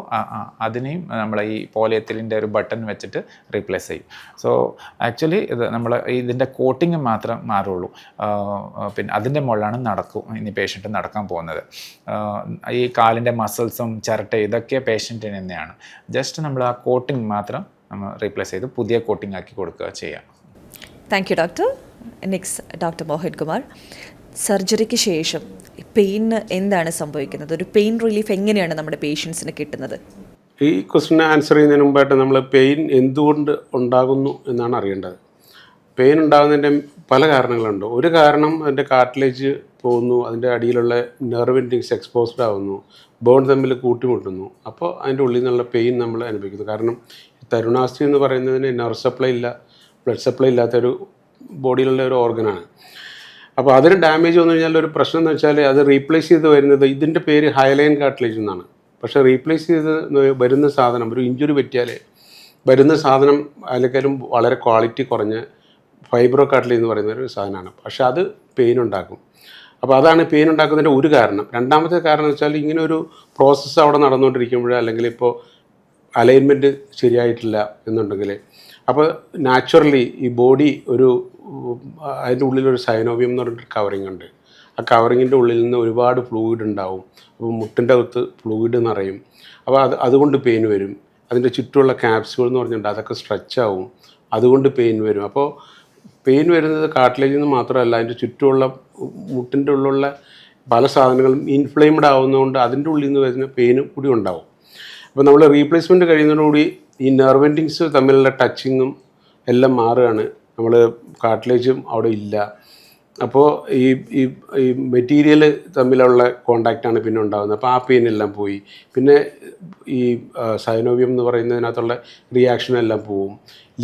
അതിനെയും നമ്മൾ ഈ പോളിയെത്തിലിൻ്റെ ഒരു ബട്ടൺ വെച്ചിട്ട് റീപ്ലേസ് ചെയ്യും. സോ ആക്ച്വലി ഇത് നമ്മൾ ഇതിൻ്റെ കോട്ടിങ് മാത്രം മാറുള്ളൂ. പിന്നെ അതിൻ്റെ മുകളിലാണ് ഇനി പേഷ്യൻ്റ് നടക്കാൻ പോകുന്നത്. ഈ കാലിൻ്റെ മസിൽസും ചിരട്ട ഇതൊക്കെ പേഷ്യൻറ്റിന് തന്നെയാണ്. ജസ്റ്റ് നമ്മൾ ആ കോട്ടിങ് മാത്രം നമ്മൾ റീപ്ലേസ് ചെയ്ത് പുതിയ കോട്ടിങ് ആക്കി കൊടുക്കുക ചെയ്യാം. Thank you doctor. Next doctor Mohit Kumar, സർജറിക്ക് ശേഷം പെയിന് എന്താണ് സംഭവിക്കുന്നത്? ഒരു പെയിൻ റിലീഫ് എങ്ങനെയാണ് നമ്മുടെ പേഷ്യൻസിന് കിട്ടുന്നത്? ഈ ക്വസ്റ്റിന് ആൻസർ ചെയ്യുന്നതിന് മുമ്പായിട്ട് നമ്മൾ പെയിൻ എന്തുകൊണ്ട് ഉണ്ടാകുന്നു എന്നാണ് അറിയേണ്ടത്. പെയിൻ ഉണ്ടാകുന്നതിൻ്റെ പല കാരണങ്ങളുണ്ട്. ഒരു കാരണം അതിൻ്റെ കാർട്ടിലേജ് പോകുന്നു, അതിൻ്റെ അടിയിലുള്ള നെർവ് എൻഡിങ്സ് എക്സ്പോസ്ഡ് ആവുന്നു, ബോൺ തമ്മിൽ കൂട്ടിമുട്ടുന്നു. അപ്പോൾ അതിൻ്റെ ഉള്ളിൽ നിന്നുള്ള പെയിൻ നമ്മൾ അനുഭവിക്കുന്നു. കാരണം തരുണാസ്ഥി എന്ന് പറയുന്നതിന് നെർവ് സപ്ലൈ ഇല്ല, ബ്ലഡ് സപ്ലൈ ഇല്ലാത്തൊരു ബോഡിയിലുള്ള ഒരു ഓർഗനാണ്. അപ്പോൾ അതിന് ഡാമേജ് വന്നു കഴിഞ്ഞാൽ ഒരു പ്രശ്നം എന്ന് വെച്ചാൽ അത് റീപ്ലേസ് ചെയ്ത് വരുന്നത്, ഇതിൻ്റെ പേര് ഹൈലൈൻ കാർട്ടിലേജ് എന്നാണ്. പക്ഷേ റീപ്ലേസ് ചെയ്ത് വരുന്ന സാധനം, ഒരു ഇഞ്ചുറി പറ്റിയാൽ വരുന്ന സാധനം അതിലേക്കാളും വളരെ ക്വാളിറ്റി കുറഞ്ഞ ഫൈബ്രോ കാർട്ടിലേജ് എന്ന് പറയുന്ന ഒരു സാധനമാണ്. പക്ഷേ അത് പെയിൻ ഉണ്ടാക്കും. അപ്പോൾ അതാണ് പെയിൻ ഉണ്ടാക്കുന്നതിൻ്റെ ഒരു കാരണം. രണ്ടാമത്തെ കാരണം എന്ന് വെച്ചാൽ ഇങ്ങനെ ഒരു പ്രോസസ്സ് അവിടെ നടന്നുകൊണ്ടിരിക്കുമ്പോൾ, അല്ലെങ്കിൽ ഇപ്പോൾ അലൈൻമെൻറ്റ് ശരിയായിട്ടില്ല എന്നുണ്ടെങ്കിൽ, അപ്പോൾ നാച്ചുറലി ഈ ബോഡി അതിൻ്റെ ഉള്ളിലൊരു സൈനോവിയം എന്ന് പറഞ്ഞിട്ട് കവറിങ് ഉണ്ട്. ആ കവറിങ്ങിൻ്റെ ഉള്ളിൽ നിന്ന് ഒരുപാട് ഫ്ലൂയിഡ് ഉണ്ടാവും. അപ്പോൾ മുട്ടിൻ്റെ അകത്ത് ഫ്ലൂയിഡ് നിറയും. അപ്പോൾ അതുകൊണ്ട് പെയിൻ വരും. അതിൻ്റെ ചുറ്റുമുള്ള ക്യാപ്സ്യൂൾ എന്ന് പറഞ്ഞിട്ടുണ്ട്, അതൊക്കെ സ്ട്രെച്ച് ആവും, അതുകൊണ്ട് പെയിൻ വരും. അപ്പോൾ പെയിൻ വരുന്നത് കാർട്ടിലേജിൽ നിന്ന് മാത്രമല്ല, അതിൻ്റെ ചുറ്റുമുള്ള മുട്ടിൻ്റെ ഉള്ളിലുള്ള പല സാധനങ്ങളും ഇൻഫ്ലെയിംഡ് ആവുന്നതുകൊണ്ട് അതിൻ്റെ ഉള്ളിൽ നിന്ന് വരുന്ന പെയിനും കൂടി ഉണ്ടാവും. അപ്പോൾ നമ്മൾ റീപ്ലേസ്മെൻറ്റ് കഴിയുന്നതോടുകൂടി ഈ നെർവ് എൻഡിങ്സ് തമ്മിലുള്ള ടച്ചിങ്ങും എല്ലാം മാറുകയാണ്. നമ്മൾ കാർട്ടിലേജും അവിടെ ഇല്ല. അപ്പോൾ ഈ മെറ്റീരിയൽ തമ്മിലുള്ള കോണ്ടാക്റ്റാണ് പിന്നെ ഉണ്ടാകുന്നത്. അപ്പോൾ ആ പെയിൻ എല്ലാം പോയി. പിന്നെ ഈ സൈനോവിയം എന്ന് പറയുന്നതിനകത്തുള്ള റിയാക്ഷൻ എല്ലാം പോവും,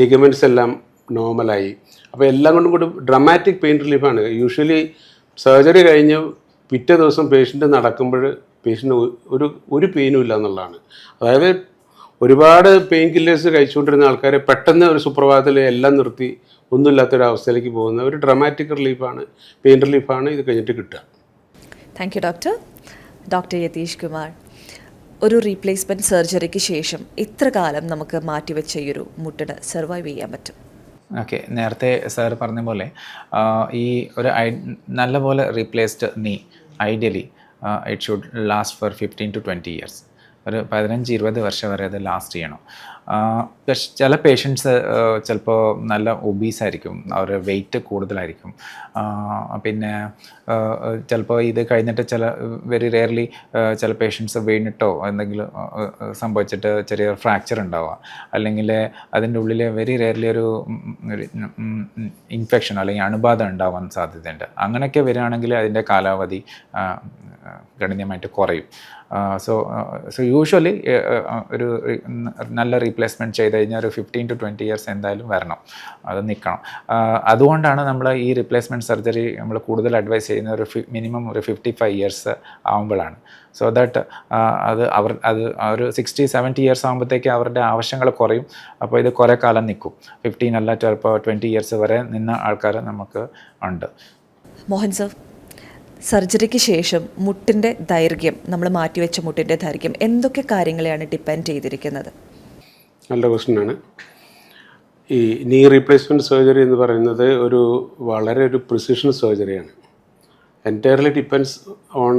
ലിഗമെൻറ്റ്സ് എല്ലാം നോർമലായി. അപ്പോൾ എല്ലാം കൊണ്ടും കൂടി ഡ്രമാറ്റിക് പെയിൻ റിലീഫാണ്. യൂഷ്വലി സർജറി കഴിഞ്ഞ് പിറ്റേ ദിവസം പേഷ്യൻ്റ് നടക്കുമ്പോൾ പേഷ്യൻ്റ് ഒരു പെയിനും ഇല്ല എന്നുള്ളതാണ്. അതായത് ഒരുപാട് പെയിൻ കില്ലേഴ്സ് കഴിച്ചുകൊണ്ടിരുന്ന ആൾക്കാരെ പെട്ടെന്ന് ഒരു സുപ്രഭാതത്തിൽ എല്ലാം നിർത്തി ഒന്നുമില്ലാത്തൊരവസ്ഥയിലേക്ക് പോകുന്ന ഒരു ഡ്രമാറ്റിക് റിലീഫാണ്, പെയിൻ റിലീഫാണ് ഇത് കഴിഞ്ഞിട്ട് കിട്ടുക. Thank you doctor. Doctor Yatheesh Kumar, ഒരു റീപ്ലേസ്മെൻറ്റ് സർജറിക്ക് ശേഷം എത്ര കാലം നമുക്ക് മാറ്റിവെച്ച ഈ ഒരു മുട്ടിന് സർവൈവ് ചെയ്യാൻ പറ്റും? ഓക്കെ, നേരത്തെ സാർ പറഞ്ഞ പോലെ ഈ ഒരു നല്ല പോലെ replaced knee ideally it should last for 15 to 20 years. ഒരു 15-20 വർഷം വരെ അത് ലാസ്റ്റ് ചെയ്യണം. ചില പേഷ്യൻസ് ചിലപ്പോൾ നല്ല ഒബീസായിരിക്കും, അവർ വെയിറ്റ് കൂടുതലായിരിക്കും. പിന്നെ ചിലപ്പോൾ ഇത് കഴിഞ്ഞിട്ട് വെരി റെയർലി ചില പേഷ്യൻസ് വീണിട്ടോ എന്തെങ്കിലും സംഭവിച്ചിട്ട് ചെറിയ ഫ്രാക്ചർ ഉണ്ടാവുക, അല്ലെങ്കിൽ അതിൻ്റെ ഉള്ളിൽ വെരി റെയർലി ഒരു ഇൻഫെക്ഷൻ അല്ലെങ്കിൽ അണുബാധ ഉണ്ടാവാൻ സാധ്യതയുണ്ട്. അങ്ങനെയൊക്കെ വരികയാണെങ്കിൽ അതിൻ്റെ കാലാവധി ഗണ്യമായിട്ട് കുറയും. സോ യൂഷ്വലി ഒരു നല്ല റീപ്ലേസ്മെൻറ്റ് ചെയ്ത് കഴിഞ്ഞാൽ ഒരു 15 to 20 years എന്തായാലും വരണം, അത് നിൽക്കണം. അതുകൊണ്ടാണ് നമ്മൾ ഈ റീപ്ലേസ്മെൻറ്റ് സർജറി നമ്മൾ കൂടുതൽ അഡ്വൈസ് ചെയ്യുന്ന മിനിമം ഒരു 55 years ആകുമ്പോഴാണ്. സോ ദാറ്റ് ഒരു 60-70 years ആകുമ്പോഴത്തേക്ക് അവരുടെ ആവശ്യങ്ങൾ കുറയും. അപ്പോൾ ഇത് കുറേ കാലം നിൽക്കും. 15 അല്ല ചിലപ്പോൾ 20 years വരെ നിന്ന ആൾക്കാർ നമുക്ക് ഉണ്ട്. മോഹൻ സർ, സർജറിക്ക് ശേഷം മുട്ടിൻ്റെ ദൈർഘ്യം, നമ്മൾ മാറ്റിവെച്ച മുട്ടിൻ്റെ ദൈർഘ്യം എന്തൊക്കെ കാര്യങ്ങളെയാണ് ഡിപ്പെൻഡ് ചെയ്തിരിക്കുന്നത്? നല്ല ക്വസ്റ്റ്യനാണ്. ഈ നീ റീപ്ലേസ്മെൻറ്റ് സർജറി എന്ന് പറയുന്നത് വളരെ ഒരു പ്രിസിഷൻ സർജറിയാണ്. Entirely depends on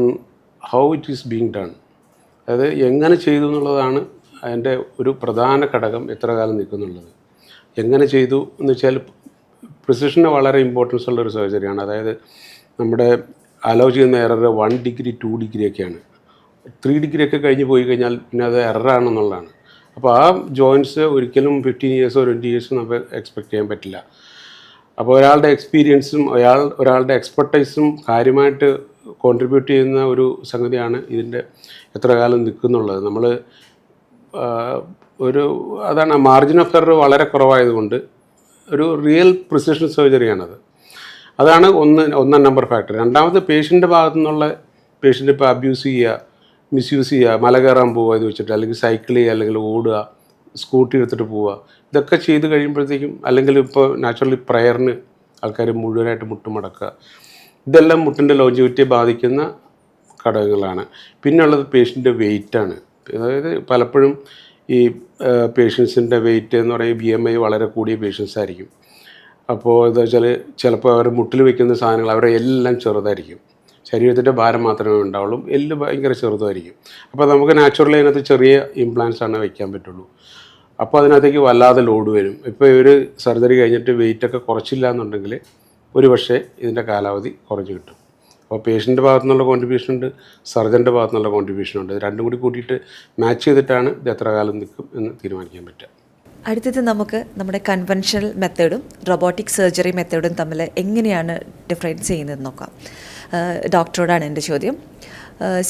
how it is being done. അതായത് എങ്ങനെ ചെയ്തു എന്നുള്ളതാണ് അതിൻ്റെ ഒരു പ്രധാന ഘടകം, എത്ര കാലം നിൽക്കുന്നുള്ളത്. എങ്ങനെ ചെയ്തു എന്ന് വെച്ചാൽ പ്രിസിഷന് വളരെ ഇമ്പോർട്ടൻസ് ഉള്ളൊരു സർജറിയാണ്. അതായത് നമ്മുടെ അലോ ചെയ്യുന്ന എറർ 1 degree 2 degree ഒക്കെയാണ്. 3 degree ഒക്കെ കഴിഞ്ഞ് പോയി കഴിഞ്ഞാൽ പിന്നെ അത് എററാണെന്നുള്ളതാണ്. അപ്പോൾ ആ ജോയിൻറ്റ്സ് ഒരിക്കലും 15 years or 20 years നമുക്ക് എക്സ്പെക്റ്റ് ചെയ്യാൻ പറ്റില്ല. അപ്പോൾ ഒരാളുടെ എക്സ്പീരിയൻസും ഒരാളുടെ എക്സ്പെർട്ടൈസും കാര്യമായിട്ട് കോൺട്രിബ്യൂട്ട് ചെയ്യുന്ന ഒരു സംഗതിയാണ് ഇതിൻ്റെ എത്ര കാലം നിൽക്കുന്നുള്ളത്. നമ്മൾ അതാണ് മാർജിൻ ഓഫ് എറർ വളരെ കുറവായതുകൊണ്ട് ഒരു റിയൽ പ്രിസിഷൻ സർജറിയാണത്. അതാണ് ഒന്നാം നമ്പർ ഫാക്ടർ. രണ്ടാമത് പേഷ്യൻ്റെ ഭാഗത്തു നിന്നുള്ള പേഷ്യൻ്റ് ഇപ്പോൾ അബ്യൂസ് ചെയ്യുക, മിസ്യൂസ് ചെയ്യുക, മല കയറാൻ പോവുക ഇത് വെച്ചിട്ട്, അല്ലെങ്കിൽ സൈക്കിൾ ചെയ്യുക, അല്ലെങ്കിൽ ഓടുക, സ്കൂട്ടി എടുത്തിട്ട് പോവുക, ഇതൊക്കെ ചെയ്ത് കഴിയുമ്പോഴത്തേക്കും, അല്ലെങ്കിൽ ഇപ്പോൾ നാച്ചുറലി പ്രയറിന് ആൾക്കാർ മുഴുവനായിട്ട് മുട്ടുമടക്കുക, ഇതെല്ലാം മുട്ടിൻ്റെ ലോഞ്ചിവിറ്റിയെ ബാധിക്കുന്ന ഘടകങ്ങളാണ്. പിന്നെയുള്ളത് പേഷ്യൻ്റെ വെയിറ്റാണ്. അതായത് പലപ്പോഴും ഈ പേഷ്യൻസിൻ്റെ വെയിറ്റ് എന്ന് പറയുമ്പോൾ BMI വളരെ കൂടിയ പേഷ്യൻസ് ആയിരിക്കും. അപ്പോൾ എന്താ വെച്ചാൽ ചിലപ്പോൾ അവർ മുട്ടിൽ വയ്ക്കുന്ന സാധനങ്ങൾ അവരെ എല്ലാം ചെറുതായിരിക്കും. ശരീരത്തിൻ്റെ ഭാരം മാത്രമേ ഉണ്ടാവുള്ളൂ, എല്ല് ഭയങ്കര ചെറുതായിരിക്കും. അപ്പോൾ നമുക്ക് നാച്ചുറലി അതിനകത്ത് ചെറിയ ഇംപ്ലാന്റ്സ് ആണ് വയ്ക്കാൻ പറ്റുള്ളൂ. അപ്പോൾ അതിനകത്തേക്ക് വല്ലാതെ ലോഡ് വരും. ഇപ്പോൾ ഇവർ സർജറി കഴിഞ്ഞിട്ട് വെയിറ്റൊക്കെ കുറച്ചില്ല എന്നുണ്ടെങ്കിൽ ഒരു പക്ഷേ ഇതിൻ്റെ കാലാവധി കുറഞ്ഞ് കിട്ടും. അപ്പോൾ പേഷ്യൻ്റെ ഭാഗത്തു നിന്നുള്ള കോൺട്രിബ്യൂഷൻ ഉണ്ട്, സർജൻ്റെ ഭാഗത്തു നിന്നുള്ള കോൺട്രിബ്യൂഷൻ ഉണ്ട്. രണ്ടും കൂടി കൂട്ടിയിട്ട് മാച്ച് ചെയ്തിട്ടാണ് ഇത് എത്ര കാലം നിൽക്കും എന്ന് തീരുമാനിക്കാൻ പറ്റുക. അടുത്തത് നമുക്ക് നമ്മുടെ കൺവെൻഷണൽ മെത്തേഡും റോബോട്ടിക് സർജറി മെത്തേഡും തമ്മിൽ എങ്ങനെയാണ് ഡിഫറൻസ് ചെയ്യുന്നത് നോക്കാം. ഡോക്ടറോടാണ് എൻ്റെ ചോദ്യം.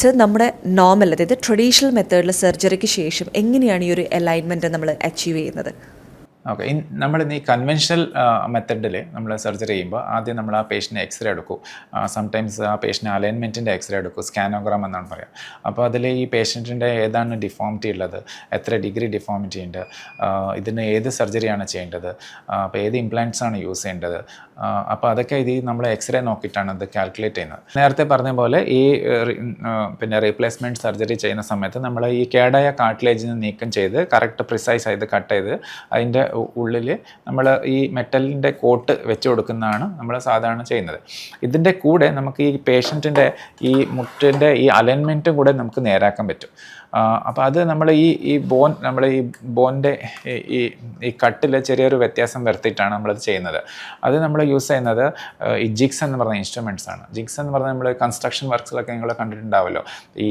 സർ, നമ്മുടെ നോർമൽ അതായത് ട്രഡീഷണൽ മെത്തേഡിൽ സർജറിക്ക് ശേഷം എങ്ങനെയാണ് ഈ ഒരു അലൈൻമെൻറ്റ് നമ്മൾ അച്ചീവ് ചെയ്യുന്നത്? ഓക്കെ, നമ്മൾ ഈ കൺവെൻഷണൽ മെത്തഡിൽ നമ്മൾ സർജറി ചെയ്യുമ്പോൾ ആദ്യം നമ്മൾ ആ പേഷ്യൻ്റ് എക്സ്റേ എടുക്കും. സംടൈംസ് ആ പേഷ്യൻ്റ് അലൈൻമെൻറ്റിൻ്റെ എക്സ്റേ എടുക്കും, സ്കാനോഗ്രാം എന്നാണ് പറയുക. അപ്പോൾ അതിൽ ഈ പേഷ്യൻറ്റിൻ്റെ ഏതാണ് ഡിഫോമിറ്റി ഉള്ളത്, എത്ര ഡിഗ്രി ഡിഫോമിറ്റി ഉണ്ട്, ഇതിന് ഏത് സർജറിയാണ് ചെയ്യേണ്ടത്, അപ്പോൾ ഏത് ഇംപ്ലാന്റ്സ് ആണ് യൂസ് ചെയ്യേണ്ടത്, അപ്പോൾ അതൊക്കെ ഇത് നമ്മൾ എക്സ്റേ നോക്കിയിട്ടാണ് ഇത് കാൽക്കുലേറ്റ് ചെയ്യുന്നത്. നേരത്തെ പറഞ്ഞ പോലെ ഈ പിന്നെ റീപ്ലേസ്മെൻറ്റ് സർജറി ചെയ്യുന്ന സമയത്ത് നമ്മൾ ഈ കേടായ കാർട്ടിലേജിന് നീക്കം ചെയ്ത് കറക്റ്റ് പ്രിസൈസ് ആയത് കട്ട് ചെയ്ത് അതിൻ്റെ ഉള്ളിൽ നമ്മൾ ഈ മെറ്റലിൻ്റെ കോട്ട് വെച്ച് കൊടുക്കുന്നതാണ് നമ്മൾ സാധാരണ ചെയ്യുന്നത്. ഇതിൻ്റെ കൂടെ നമുക്ക് ഈ പേഷ്യൻറ്റിൻ്റെ ഈ മുട്ടിൻ്റെ ഈ അലൈൻമെൻറ്റും കൂടെ നമുക്ക് നേരാക്കാൻ പറ്റും. അപ്പോൾ അത് നമ്മൾ ഈ ബോണിൻ്റെ ഈ കട്ടിൽ ചെറിയൊരു വ്യത്യാസം വരുത്തിയിട്ടാണ് നമ്മളത് ചെയ്യുന്നത്. അത് നമ്മൾ യൂസ് ചെയ്യുന്നത് ഈ ജിഗ്സ് എന്ന് പറഞ്ഞ ഇൻസ്ട്രുമെൻറ്റ്സ് ആണ്. ജിഗ്സ് എന്ന് പറഞ്ഞാൽ നമ്മൾ കൺസ്ട്രക്ഷൻ വർക്ക്സിലൊക്കെ നിങ്ങൾ കണ്ടിട്ടുണ്ടാവുമല്ലോ, ഈ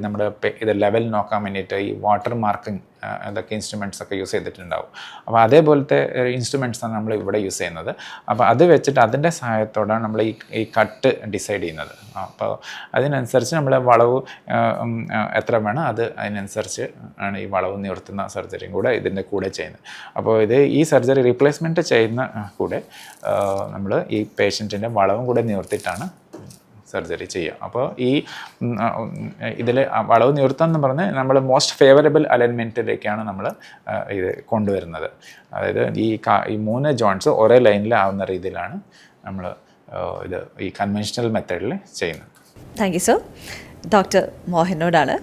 നമ്മുടെ ഇത് ലെവൽ നോക്കാൻ വേണ്ടിയിട്ട് ഈ വാട്ടർ മാർക്കിംഗ് അതൊക്കെ ഇൻസ്ട്രുമെൻറ്റ്സ് ഒക്കെ യൂസ് ചെയ്തിട്ടുണ്ടാവും. അപ്പോൾ അതേപോലത്തെ ഇൻസ്ട്രുമെൻറ്റ്സാണ് നമ്മൾ ഇവിടെ യൂസ് ചെയ്യുന്നത്. അപ്പോൾ അത് വെച്ചിട്ട് അതിൻ്റെ സഹായത്തോടാണ് നമ്മൾ ഈ കട്ട് ഡിസൈഡ് ചെയ്യുന്നത്. അപ്പോൾ അതിനനുസരിച്ച് നമ്മൾ വളവ് എത്ര വേണം അതിനനുസരിച്ച് ആണ് ഈ വളവ് നിവർത്തുന്ന സർജറിയും കൂടെ ഇതിൻ്റെ കൂടെ ചെയ്യുന്നത്. അപ്പോൾ ഈ സർജറി റീപ്ലേസ്മെൻറ്റ് ചെയ്യുന്ന കൂടെ നമ്മൾ ഈ പേഷ്യൻറ്റിൻ്റെ വളവും കൂടെ നിവർത്തിയിട്ടാണ് സർജറി ചെയ്യുക. അപ്പോൾ ഇതിൽ വളവ് നിവർത്താൻ എന്ന് പറഞ്ഞാൽ നമ്മൾ മോസ്റ്റ് ഫേവറബിൾ അലൈൻമെൻറ്റിലേക്കാണ് നമ്മൾ ഇത് കൊണ്ടുവരുന്നത്. അതായത് ഈ 3 ജോയിൻറ്റ്സ് ഒരേ ലൈനിലാവുന്ന രീതിയിലാണ് നമ്മൾ ഈ കൺവെൻഷണൽ മെത്തേഡിൽ ചെയ്യുന്നത്. Thank you sir. ഡോക്ടർ മോഹനോടാണ്.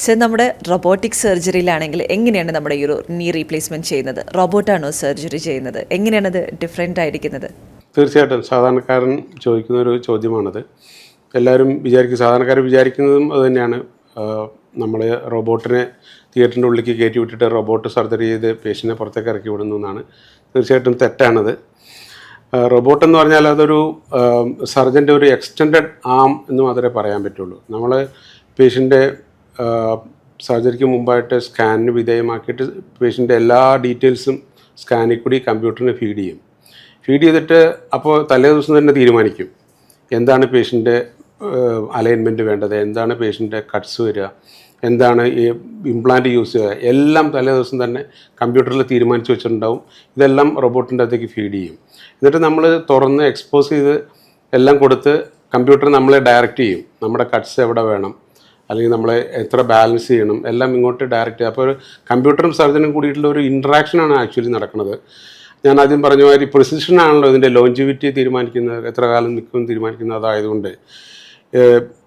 സർ, നമ്മുടെ റോബോട്ടിക് സർജറിയിലാണെങ്കിൽ എങ്ങനെയാണ് നമ്മുടെ ഈ ഒരു നീ റീപ്ലേസ്മെൻറ്റ് ചെയ്യുന്നത്? റോബോട്ടാണോ സർജറി ചെയ്യുന്നത്? എങ്ങനെയാണത് ഡിഫറെൻ്റ് ആയിരിക്കുന്നത്? തീർച്ചയായിട്ടും സാധാരണക്കാരൻ ചോദിക്കുന്ന ഒരു ചോദ്യമാണത്. എല്ലാവരും സാധാരണക്കാർ വിചാരിക്കുന്നതും അതുതന്നെയാണ്. നമ്മൾ റോബോട്ടിനെ തിയേറ്ററിൻ്റെ ഉള്ളിലേക്ക് കയറ്റി വിട്ടിട്ട് റോബോട്ട് സർജറി ചെയ്ത് പേഷ്യൻറ്റിനെ പുറത്തേക്ക് ഇറക്കി വിടുന്നു എന്നാണ്. തീർച്ചയായിട്ടും തെറ്റാണത്. റോബോട്ട് എന്ന് പറഞ്ഞാൽ അതൊരു സർജൻ്റെ ഒരു എക്സ്റ്റെൻഡഡ് ആം എന്ന് മാത്രമേ പറയാൻ പറ്റുള്ളൂ. നമ്മൾ പേഷ്യൻ്റെ സർജറിക്ക് മുമ്പായിട്ട് സ്കാനിന് വിധേയമാക്കിയിട്ട് പേഷ്യൻ്റെ എല്ലാ ഡീറ്റെയിൽസും സ്കാനിൽ കൂടി കമ്പ്യൂട്ടറിന് ഫീഡ് ചെയ്തിട്ട് അപ്പോൾ തലേ ദിവസം തന്നെ തീരുമാനിക്കും എന്താണ് പേഷ്യൻ്റെ അലൈൻമെൻറ്റ് വേണ്ടത്, എന്താണ് പേഷ്യൻ്റെ കട്ട്സ് വരിക, എന്താണ് ഈ ഇംപ്ലാന്റ് യൂസ് ചെയ്യുക, എല്ലാം തലേ ദിവസം തന്നെ കമ്പ്യൂട്ടറിൽ തീരുമാനിച്ച് വെച്ചിട്ടുണ്ടാവും. ഇതെല്ലാം റോബോട്ടിൻ്റെ അകത്തേക്ക് ഫീഡ് ചെയ്യും. എന്നിട്ട് നമ്മൾ തുറന്ന് എക്സ്പോസ് ചെയ്ത് എല്ലാം കൊടുത്ത് കമ്പ്യൂട്ടർ നമ്മളെ ഡയറക്റ്റ് ചെയ്യും. നമ്മുടെ കട്ട്സ് എവിടെ വേണം, അല്ലെങ്കിൽ നമ്മളെ എത്ര ബാലൻസ് ചെയ്യണം, എല്ലാം ഇങ്ങോട്ട് ഡയറക്റ്റ് ചെയ്യും. അപ്പോൾ ഒരു കമ്പ്യൂട്ടറും സർജനും കൂടിയിട്ടുള്ള ഒരു ഇൻട്രാക്ഷനാണ് ആക്ച്വലി നടക്കുന്നത്. ഞാൻ ആദ്യം പറഞ്ഞ മാതിരി പ്രിസിഷനാണല്ലോ ഇതിൻ്റെ ലോഞ്ചിവിറ്റി തീരുമാനിക്കുന്നത്, എത്ര കാലം നിൽക്കുമെന്ന് തീരുമാനിക്കുന്നത്. അതായതുകൊണ്ട്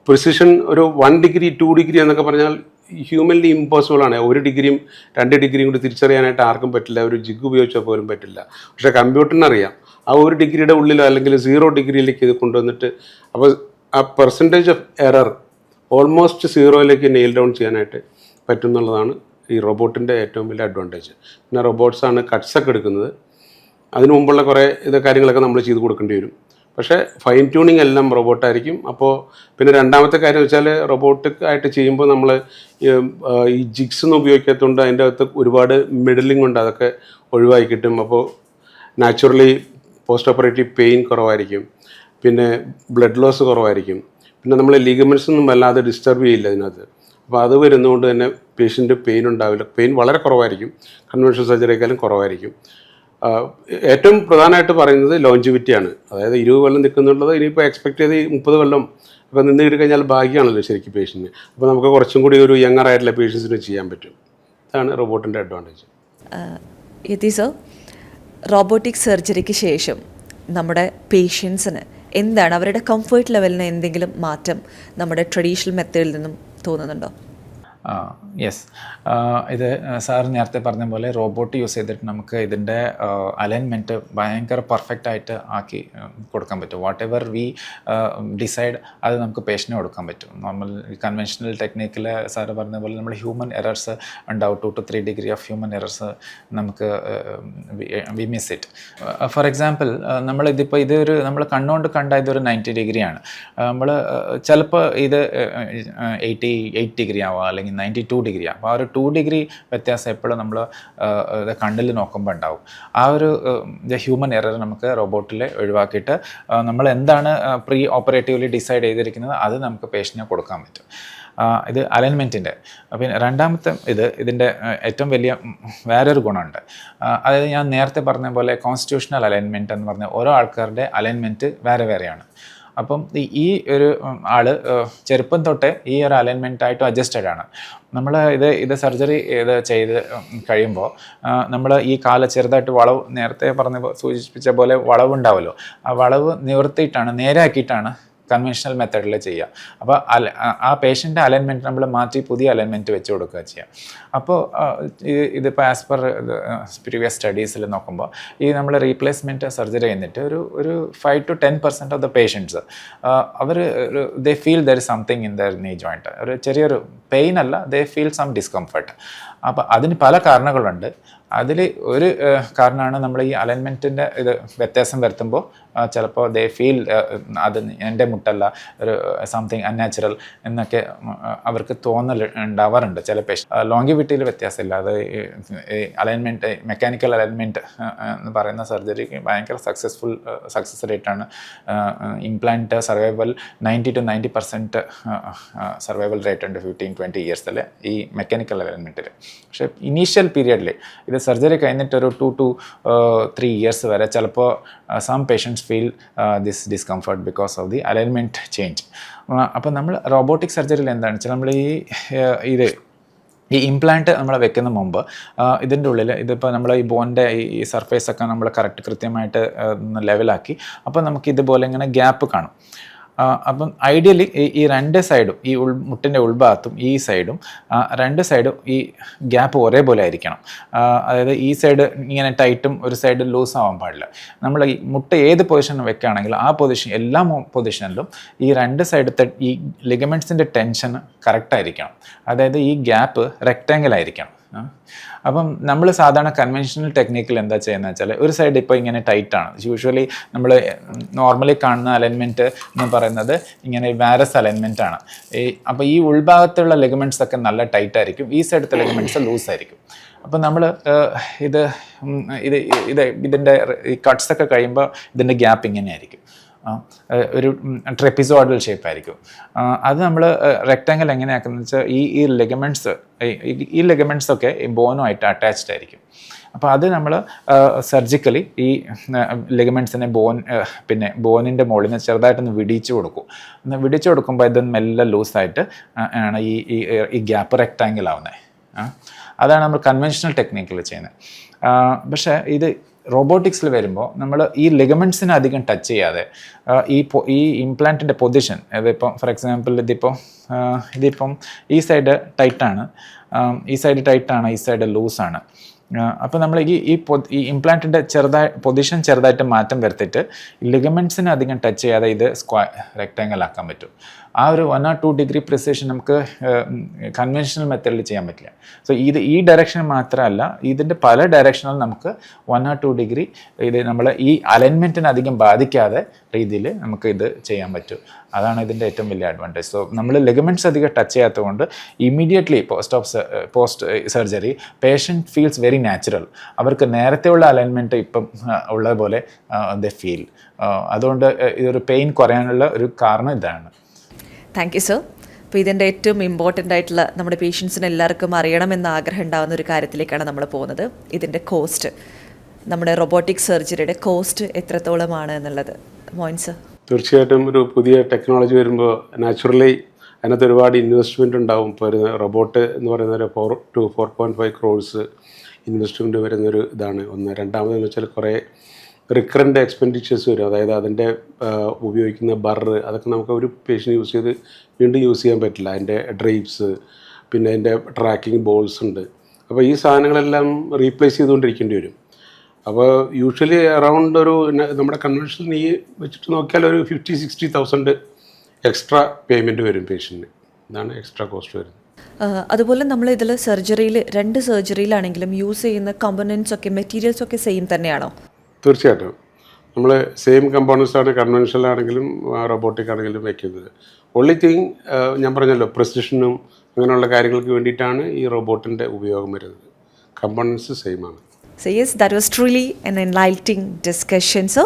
പ്രിസിഷൻ ഒരു 1 ഡിഗ്രി 2 ഡിഗ്രി എന്നൊക്കെ പറഞ്ഞാൽ ഹ്യൂമൻലി ഇമ്പോസിബിൾ ആണ്. 1 ഡിഗ്രിയും 2 ഡിഗ്രിയും കൂടി തിരിച്ചറിയാനായിട്ട് ആർക്കും പറ്റില്ല, ഒരു ജിഗ് ഉപയോഗിച്ചാൽ പോലും പറ്റില്ല. പക്ഷേ കമ്പ്യൂട്ടറിന് അറിയാം ആ 1 ഡിഗ്രിയുടെ ഉള്ളിലോ അല്ലെങ്കിൽ 0 ഡിഗ്രിയിലേക്ക് ഇത് കൊണ്ടുവന്നിട്ട് അപ്പോൾ ആ പെർസെൻറ്റേജ് ഓഫ് എറർ ഓൾമോസ്റ്റ് 0യിലേക്ക് നെയിൽ ഡൗൺ ചെയ്യാനായിട്ട് പറ്റും എന്നുള്ളതാണ് ഈ റോബോട്ടിൻ്റെ ഏറ്റവും വലിയ അഡ്വാൻറ്റേജ്. പിന്നെ റോബോട്ട്സാണ് കട്ട്സൊക്കെ എടുക്കുന്നത്. അതിനു മുമ്പുള്ള കുറേ കാര്യങ്ങളൊക്കെ നമ്മൾ ചെയ്ത് കൊടുക്കേണ്ടി വരും. പക്ഷേ ഫൈൻ ട്യൂണിങ് എല്ലാം റോബോട്ടായിരിക്കും. അപ്പോൾ പിന്നെ രണ്ടാമത്തെ കാര്യം വെച്ചാൽ റോബോട്ടിക് ആയിട്ട് ചെയ്യുമ്പോൾ നമ്മൾ ഈ ജിഗ്സ് ഒന്നും ഉപയോഗിക്കാത്തതുകൊണ്ട് അതിൻ്റെ അകത്ത് ഒരുപാട് മിഡിലിംഗ് ഉണ്ട്, അതൊക്കെ ഒഴിവാക്കി കിട്ടും. അപ്പോൾ നാച്ചുറലി പോസ്റ്റ് ഓപ്പറേറ്റീവ് പെയിൻ കുറവായിരിക്കും, പിന്നെ ബ്ലഡ് ലോസ് കുറവായിരിക്കും, പിന്നെ നമ്മൾ ലിഗമെൻറ്റ്സ് ഒന്നും വല്ലാതെ ഡിസ്റ്റർബ് ചെയ്യില്ല ഇതിനകത്ത്. അപ്പോൾ അത് വരുന്നതുകൊണ്ട് തന്നെ പേഷ്യൻ്റ് പെയിൻ ഉണ്ടാവില്ല, പെയിൻ വളരെ കുറവായിരിക്കും, കൺവെൻഷണൽ സർജറിയേക്കാളും കുറവായിരിക്കും. ഏറ്റവും പ്രധാനമായിട്ട് പറയുന്നത് ലോഞ്ചിവിറ്റിയാണ്. അതായത് 20 കൊല്ലം നിൽക്കുന്നുള്ളത് ഇനിയിപ്പോൾ എക്സ്പെക്ട് ചെയ്ത് 30 കൊല്ലം ഒക്കെ നിന്ന് കഴിഞ്ഞാൽ ഭാഗ്യമാണല്ലോ ശരിക്കും പേഷ്യൻറ്റിന്. അപ്പോൾ നമുക്ക് കുറച്ചും കൂടി ഒരു യങ്ങർ ആയിട്ടുള്ള പേഷ്യൻസിന് ചെയ്യാൻ പറ്റും. ഇതാണ് റോബോട്ടിൻ്റെ അഡ്വാൻറ്റേജ്. യതി സർ, റോബോട്ടിക് സർജറിക്ക് ശേഷം നമ്മുടെ പേഷ്യൻസിന് എന്താണ് അവരുടെ കംഫർട്ട് ലെവലിന് എന്തെങ്കിലും മാറ്റം നമ്മുടെ ട്രഡീഷണൽ മെത്തേഡിൽ നിന്നും തോന്നുന്നുണ്ടോ? യെസ്, ഇത് സാർ നേരത്തെ പറഞ്ഞ പോലെ റോബോട്ട് യൂസ് ചെയ്തിട്ട് നമുക്ക് ഇതിൻ്റെ അലൈൻമെൻറ്റ് ഭയങ്കര പെർഫെക്റ്റ് ആയിട്ട് ആക്കി കൊടുക്കാൻ പറ്റും. വാട്ട് എവർ വി ഡിസൈഡ് അത് നമുക്ക് പേഷ്യന് കൊടുക്കാൻ പറ്റും. നോർമൽ കൺവെൻഷണൽ ടെക്നിക്കിൽ സാറ് പറഞ്ഞ പോലെ നമ്മൾ ഹ്യൂമൻ എറർസ് ഉണ്ടാവും. 2 to 3 degree of human errors നമുക്ക് we miss it. For example നമ്മളിതിപ്പോൾ ഇതൊരു നമ്മൾ കണ്ണുകൊണ്ട് കണ്ട ഇതൊരു 90 ഡിഗ്രിയാണ്. നമ്മൾ ചിലപ്പോൾ ഇത് 88 ഡിഗ്രി ആവാം, അല്ലെങ്കിൽ 92 ഡിഗ്രി. അപ്പോൾ ആ ഒരു 2 ഡിഗ്രി വ്യത്യാസം എപ്പോഴും നമ്മൾ കണ്ണിൽ നോക്കുമ്പോൾ ഉണ്ടാവും. ആ ഒരു ഹ്യൂമൻ എറർ നമുക്ക് റോബോട്ടിൽ ഒഴിവാക്കിയിട്ട് നമ്മൾ എന്താണ് പ്രീ ഓപ്പറേറ്റീവ്ലി ഡിസൈഡ് ചെയ്തിരിക്കുന്നത് അത് നമുക്ക് പേഷ്യന് കൊടുക്കാൻ പറ്റും. ഇത് അലൈൻമെൻറ്റിൻ്റെ. പിന്നെ രണ്ടാമത്തെ ഇതിൻ്റെ ഏറ്റവും വലിയ വേറൊരു ഗുണമുണ്ട്. അതായത് ഞാൻ നേരത്തെ പറഞ്ഞ പോലെ കോൺസ്റ്റിറ്റ്യൂഷണൽ അലൈൻമെൻറ്റ് എന്ന് പറഞ്ഞാൽ ഓരോ ആൾക്കാരുടെ അലൈൻമെൻറ്റ് വേറെ വേറെയാണ്. അപ്പം ഈ ഒരു ആൾ ചെറുപ്പം തൊട്ടേ ഈ ഒരു അലൈൻമെൻറ്റായിട്ടും അഡ്ജസ്റ്റഡ് ആണ്. നമ്മൾ ഇത് സർജറി ചെയ്ത് കഴിയുമ്പോൾ നമ്മൾ ഈ കാല് ചെറുതായിട്ട് വളവ്, നേരത്തെ സൂചിപ്പിച്ച പോലെ വളവുണ്ടാവുമല്ലോ, ആ വളവ് നിവർത്തിയിട്ടാണ്, നേരെയാക്കിയിട്ടാണ് കൺവെൻഷണൽ മെത്തേഡിൽ ചെയ്യുക. അപ്പോൾ ആ പേഷ്യൻ്റെ അലൈൻമെൻറ്റ് നമ്മൾ മാറ്റി പുതിയ അലൈൻമെൻറ്റ് വെച്ച് കൊടുക്കുക ചെയ്യുക. അപ്പോൾ ഇതിപ്പോൾ ആസ് പെർ പ്രീവിയസ് സ്റ്റഡീസിൽ നോക്കുമ്പോൾ ഈ നമ്മൾ റീപ്ലേസ്മെൻറ്റ് സർജറി ചെയ്യുന്നിട്ട് ഒരു 5 to 10% ഓഫ് ദ പേഷ്യൻറ്റ്സ് അവർ they feel there is something in there knee joint. ഒരു ചെറിയൊരു പെയിൻ അല്ല, ദേ ഫീൽ സം ഡിസ്കംഫർട്ട്. അപ്പോൾ അതിന് പല കാരണങ്ങളുണ്ട്. അതിൽ ഒരു കാരണമാണ് നമ്മൾ ഈ അലൈൻമെൻറ്റിൻ്റെ ഇത് വ്യത്യാസം വരുത്തുമ്പോൾ ചിലപ്പോൾ ദേ ഫീൽ അത് എൻ്റെ മുട്ടല്ല, ഒരു സംതിങ് അൺനാച്ചുറൽ എന്നൊക്കെ അവർക്ക് തോന്നൽ ഉണ്ടാവാറുണ്ട് ചില പേഷ്യൻ്റ്. ലോങ്കിവിറ്റിയിൽ വ്യത്യാസമില്ല. അത് അലൈൻമെൻറ്റ്, മെക്കാനിക്കൽ അലൈൻമെൻറ്റ് എന്ന് പറയുന്ന സർജറിക്ക് ഭയങ്കര സക്സസ് റേറ്റാണ്. Implant survival 90 to 90% survival rate ഉണ്ട് 15-20 ഇയേഴ്സിൽ ഈ മെക്കാനിക്കൽ അലൈൻമെൻറ്റിൽ. പക്ഷേ ഇനീഷ്യൽ പീരിയഡിൽ ഇത് സർജറി കഴിഞ്ഞിട്ട് ഒരു 2 to 3 ഇയേഴ്സ് വരെ ചിലപ്പോൾ some patients feel this discomfort because of the alignment change. അപ്പോൾ നമ്മൾ റോബോട്ടിക് സർജറിയിൽ എന്താണെന്ന് വെച്ചാൽ നമ്മൾ ഈ ഇംപ്ലാന്റ് നമ്മൾ വെക്കുന്ന മുമ്പ് ഇതിൻ്റെ ഉള്ളിൽ ഇതിപ്പോൾ നമ്മൾ ഈ ബോണിൻ്റെ ഈ സർഫേസൊക്കെ നമ്മൾ കൃത്യമായിട്ട് ലെവലാക്കി, അപ്പോൾ നമുക്ക് ഇതുപോലെ ഇങ്ങനെ ഗ്യാപ്പ് കാണും. അപ്പം ഐഡിയലി ഈ രണ്ട് സൈഡും, ഈ മുട്ടിൻ്റെ ഉൾഭാഗത്തും ഈ സൈഡും രണ്ട് സൈഡും ഈ ഗ്യാപ്പ് ഒരേപോലെ ആയിരിക്കണം. അതായത് ഈ സൈഡ് ഇങ്ങനെ ടൈറ്റും ഒരു സൈഡ് ലൂസ് ആവാൻ പാടില്ല. നമ്മൾ ഈ മുട്ട ഏത് പൊസിഷൻ വെക്കുകയാണെങ്കിലും ആ പൊസിഷൻ, എല്ലാ പൊസിഷനിലും ഈ രണ്ട് സൈഡത്തെ ഈ ലിഗമെൻറ്റ്സിൻ്റെ ടെൻഷൻ കറക്റ്റായിരിക്കണം. അതായത് ഈ ഗ്യാപ്പ് റെക്റ്റാങ്കിൾ ആയിരിക്കണം. അപ്പം നമ്മൾ സാധാരണ കൺവെൻഷണൽ ടെക്നിക്കിൽ എന്താ ചെയ്യുന്നത് വെച്ചാൽ ഒരു സൈഡ് ഇപ്പോൾ ഇങ്ങനെ ടൈറ്റാണ്. യൂഷ്വലി നമ്മൾ നോർമലി കാണുന്ന അലൈൻമെൻറ്റ് എന്ന് പറയുന്നത് ഇങ്ങനെ വാരസ് അലൈൻമെൻ്റ് ആണ്. അപ്പോൾ ഈ ഉൾഭാഗത്തുള്ള ലിഗമെൻറ്റ്സ് ഒക്കെ നല്ല ടൈറ്റ് ആയിരിക്കും, ഈ സൈഡത്തെ ലിഗമെൻറ്റ്സ് ലൂസ് ആയിരിക്കും. അപ്പോൾ നമ്മൾ ഇതിൻ്റെ ഈ കട്ട്സൊക്കെ കഴിയുമ്പോൾ ഇതിൻ്റെ ഗ്യാപ്പ് ഇങ്ങനെ ആയിരിക്കും, ഒരു ട്രെപ്പിസോഡൽ ഷേപ്പായിരിക്കും. അത് നമ്മൾ റെക്റ്റാങ്കിൾ എങ്ങനെയാക്കുന്നത് വെച്ചാൽ ഈ ലെഗമെൻറ്റ്സൊക്കെ ഈ ബോനുമായിട്ട് അറ്റാച്ച്ഡ് ആയിരിക്കും. അപ്പോൾ അത് നമ്മൾ സർജിക്കലി ഈ ലെഗമെൻറ്റ്സിനെ പിന്നെ ബോനിൻ്റെ മുകളിൽ നിന്ന് ചെറുതായിട്ടൊന്ന് വിടിച്ചു കൊടുക്കും. വിടിച്ചു കൊടുക്കുമ്പോൾ ഇത് മെല്ലെ ലൂസായിട്ട് ആണ് ഈ ഗ്യാപ്പ് റെക്റ്റാങ്കിൾ ആവുന്നത്. അതാണ് നമ്മൾ കൺവെൻഷണൽ ടെക്നിക്കിൽ ചെയ്യുന്നത്. പക്ഷേ ഇത് റോബോട്ടിക്സിൽ വരുമ്പോൾ നമ്മൾ ഈ ലിഗമെൻറ്റ്സിനെ അധികം ടച്ച് ചെയ്യാതെ ഈ ഇംപ്ലാന്റിൻ്റെ പൊസിഷൻ, അതിപ്പം ഫോർ എക്സാമ്പിൾ ഇതിപ്പം ഈ സൈഡ് ടൈറ്റാണ്, ഈ സൈഡ് ലൂസാണ്. അപ്പോൾ നമ്മൾ ഈ ഇംപ്ലാന്റിൻ്റെ പൊസിഷൻ ചെറുതായിട്ട് മാറ്റം വരുത്തിയിട്ട് ലിഗമെൻറ്റ്സിനെ അധികം ടച്ച് ചെയ്യാതെ ഇത് റെക്റ്റാങ്കിൾ ആക്കാൻ പറ്റും. ആ ഒരു 1 or 2 ഡിഗ്രി പ്രിസിഷൻ നമുക്ക് കൺവെൻഷണൽ മെത്തേഡിൽ ചെയ്യാൻ പറ്റില്ല. സോ ഈ ഡയറക്ഷൻ മാത്രമല്ല, ഇതിൻ്റെ പല ഡയറക്ഷനിലും നമുക്ക് 1 or 2 ഡിഗ്രി ഇത് നമ്മൾ ഈ അലൈൻമെൻറ്റിനെ അധികം ബാധിക്കാതെ രീതിയിൽ നമുക്ക് ഇത് ചെയ്യാൻ പറ്റും. അതാണ് ഇതിൻ്റെ ഏറ്റവും വലിയ അഡ്വാൻറ്റേജ്. സോ നമ്മൾ ലിഗമെൻറ്റ്സ് അധികം ടച്ച് ചെയ്യാത്തതുകൊണ്ട് immediately post surgery patient feels very natural. അവർക്ക് നേരത്തെയുള്ള അലൈൻമെൻറ്റ് ഇപ്പം ഉള്ളതുപോലെ ദ ഫീൽ. അതുകൊണ്ട് ഇതൊരു പെയിൻ കുറയാനുള്ള ഒരു കാരണം ഇതാണ്. Thank you sir. അപ്പോൾ ഇതിൻ്റെ ഏറ്റവും ഇമ്പോർട്ടൻ്റ് ആയിട്ടുള്ള നമ്മുടെ പേഷ്യൻസിന് എല്ലാവർക്കും അറിയണമെന്ന് ആഗ്രഹം ഉണ്ടാകുന്ന ഒരു കാര്യത്തിലേക്കാണ് നമ്മൾ പോകുന്നത്. ഇതിൻ്റെ കോസ്റ്റ്, നമ്മുടെ റോബോട്ടിക് സർജറിയുടെ കോസ്റ്റ് എത്രത്തോളമാണ് എന്നുള്ളത്. മോയിൻ സർ. തീർച്ചയായിട്ടും ഒരു പുതിയ ടെക്നോളജി വരുമ്പോൾ നാച്ചുറലി അതിനകത്ത് ഒരുപാട് ഇൻവെസ്റ്റ്മെൻറ്റ് ഉണ്ടാവും. ഇപ്പോൾ ഒരു റോബോട്ട് എന്ന് പറയുന്ന ഒരു 4 to 4.5 crores ഇൻവെസ്റ്റ്മെൻറ്റ് വരുന്നൊരു ഇതാണ് ഒന്ന്. രണ്ടാമതെന്ന് വെച്ചാൽ കുറേ റിക്കറൻ്റ് എക്സ്പെൻഡിച്ചേഴ്സ് വരും. അതായത് അതിൻ്റെ ഉപയോഗിക്കുന്ന ബർറ് അതൊക്കെ നമുക്ക് ഒരു പേഷ്യൻ്റ് യൂസ് ചെയ്ത് വീണ്ടും യൂസ് ചെയ്യാൻ പറ്റില്ല. അതിൻ്റെ ഡ്രൈപ്സ്, പിന്നെ അതിൻ്റെ ട്രാക്കിംഗ് ബോൾസ് ഉണ്ട്. അപ്പോൾ ഈ സാധനങ്ങളെല്ലാം റീപ്ലേസ് ചെയ്തുകൊണ്ടിരിക്കേണ്ടി വരും. അപ്പോൾ യൂഷ്വലി അറൗണ്ട് ഒരു നമ്മുടെ കൺവെൻഷണൽ നീ വെച്ചിട്ട് നോക്കിയാൽ ഒരു 50,000-60,000 എക്സ്ട്രാ പേയ്മെൻറ്റ് വരും പേഷ്യൻറ്റിന്. ഇതാണ് എക്സ്ട്രാ കോസ്റ്റ് വരുന്നത്. അതുപോലെ നമ്മൾ ഇതിൽ സർജറിയിൽ 2 സർജറിയിലാണെങ്കിലും യൂസ് ചെയ്യുന്ന കമ്പോണൻസ് ഒക്കെ മെറ്റീരിയൽസ് ഒക്കെ സെയിം തന്നെയാണോ? തീർച്ചയായിട്ടും നമ്മൾ സെയിം കമ്പോണൻസാണ് കൺവെൻഷണൽ ആണെങ്കിലും റോബോട്ടിക് ആണെങ്കിലും വയ്ക്കുന്നത്. ഓൺലി തിങ് ഞാൻ പറഞ്ഞല്ലോ പ്രിസിഷനും അങ്ങനെയുള്ള കാര്യങ്ങൾക്ക് വേണ്ടിയിട്ടാണ് ഈ റോബോട്ടിൻ്റെ ഉപയോഗം വരുന്നത്. കമ്പോണൻസ് സെയിം ആണ്. So yes, that was truly an enlightening discussion. So,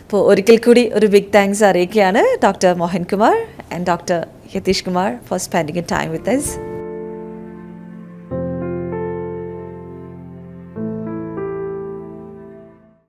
അപ്പോൾ ഒരിക്കൽ കൂടി ഒരു ബിഗ് താങ്ക്സ് അറിയിക്കുകയാണ് doctor Mohan Kumar and doctor Yatheesh Kumar for spending time with us.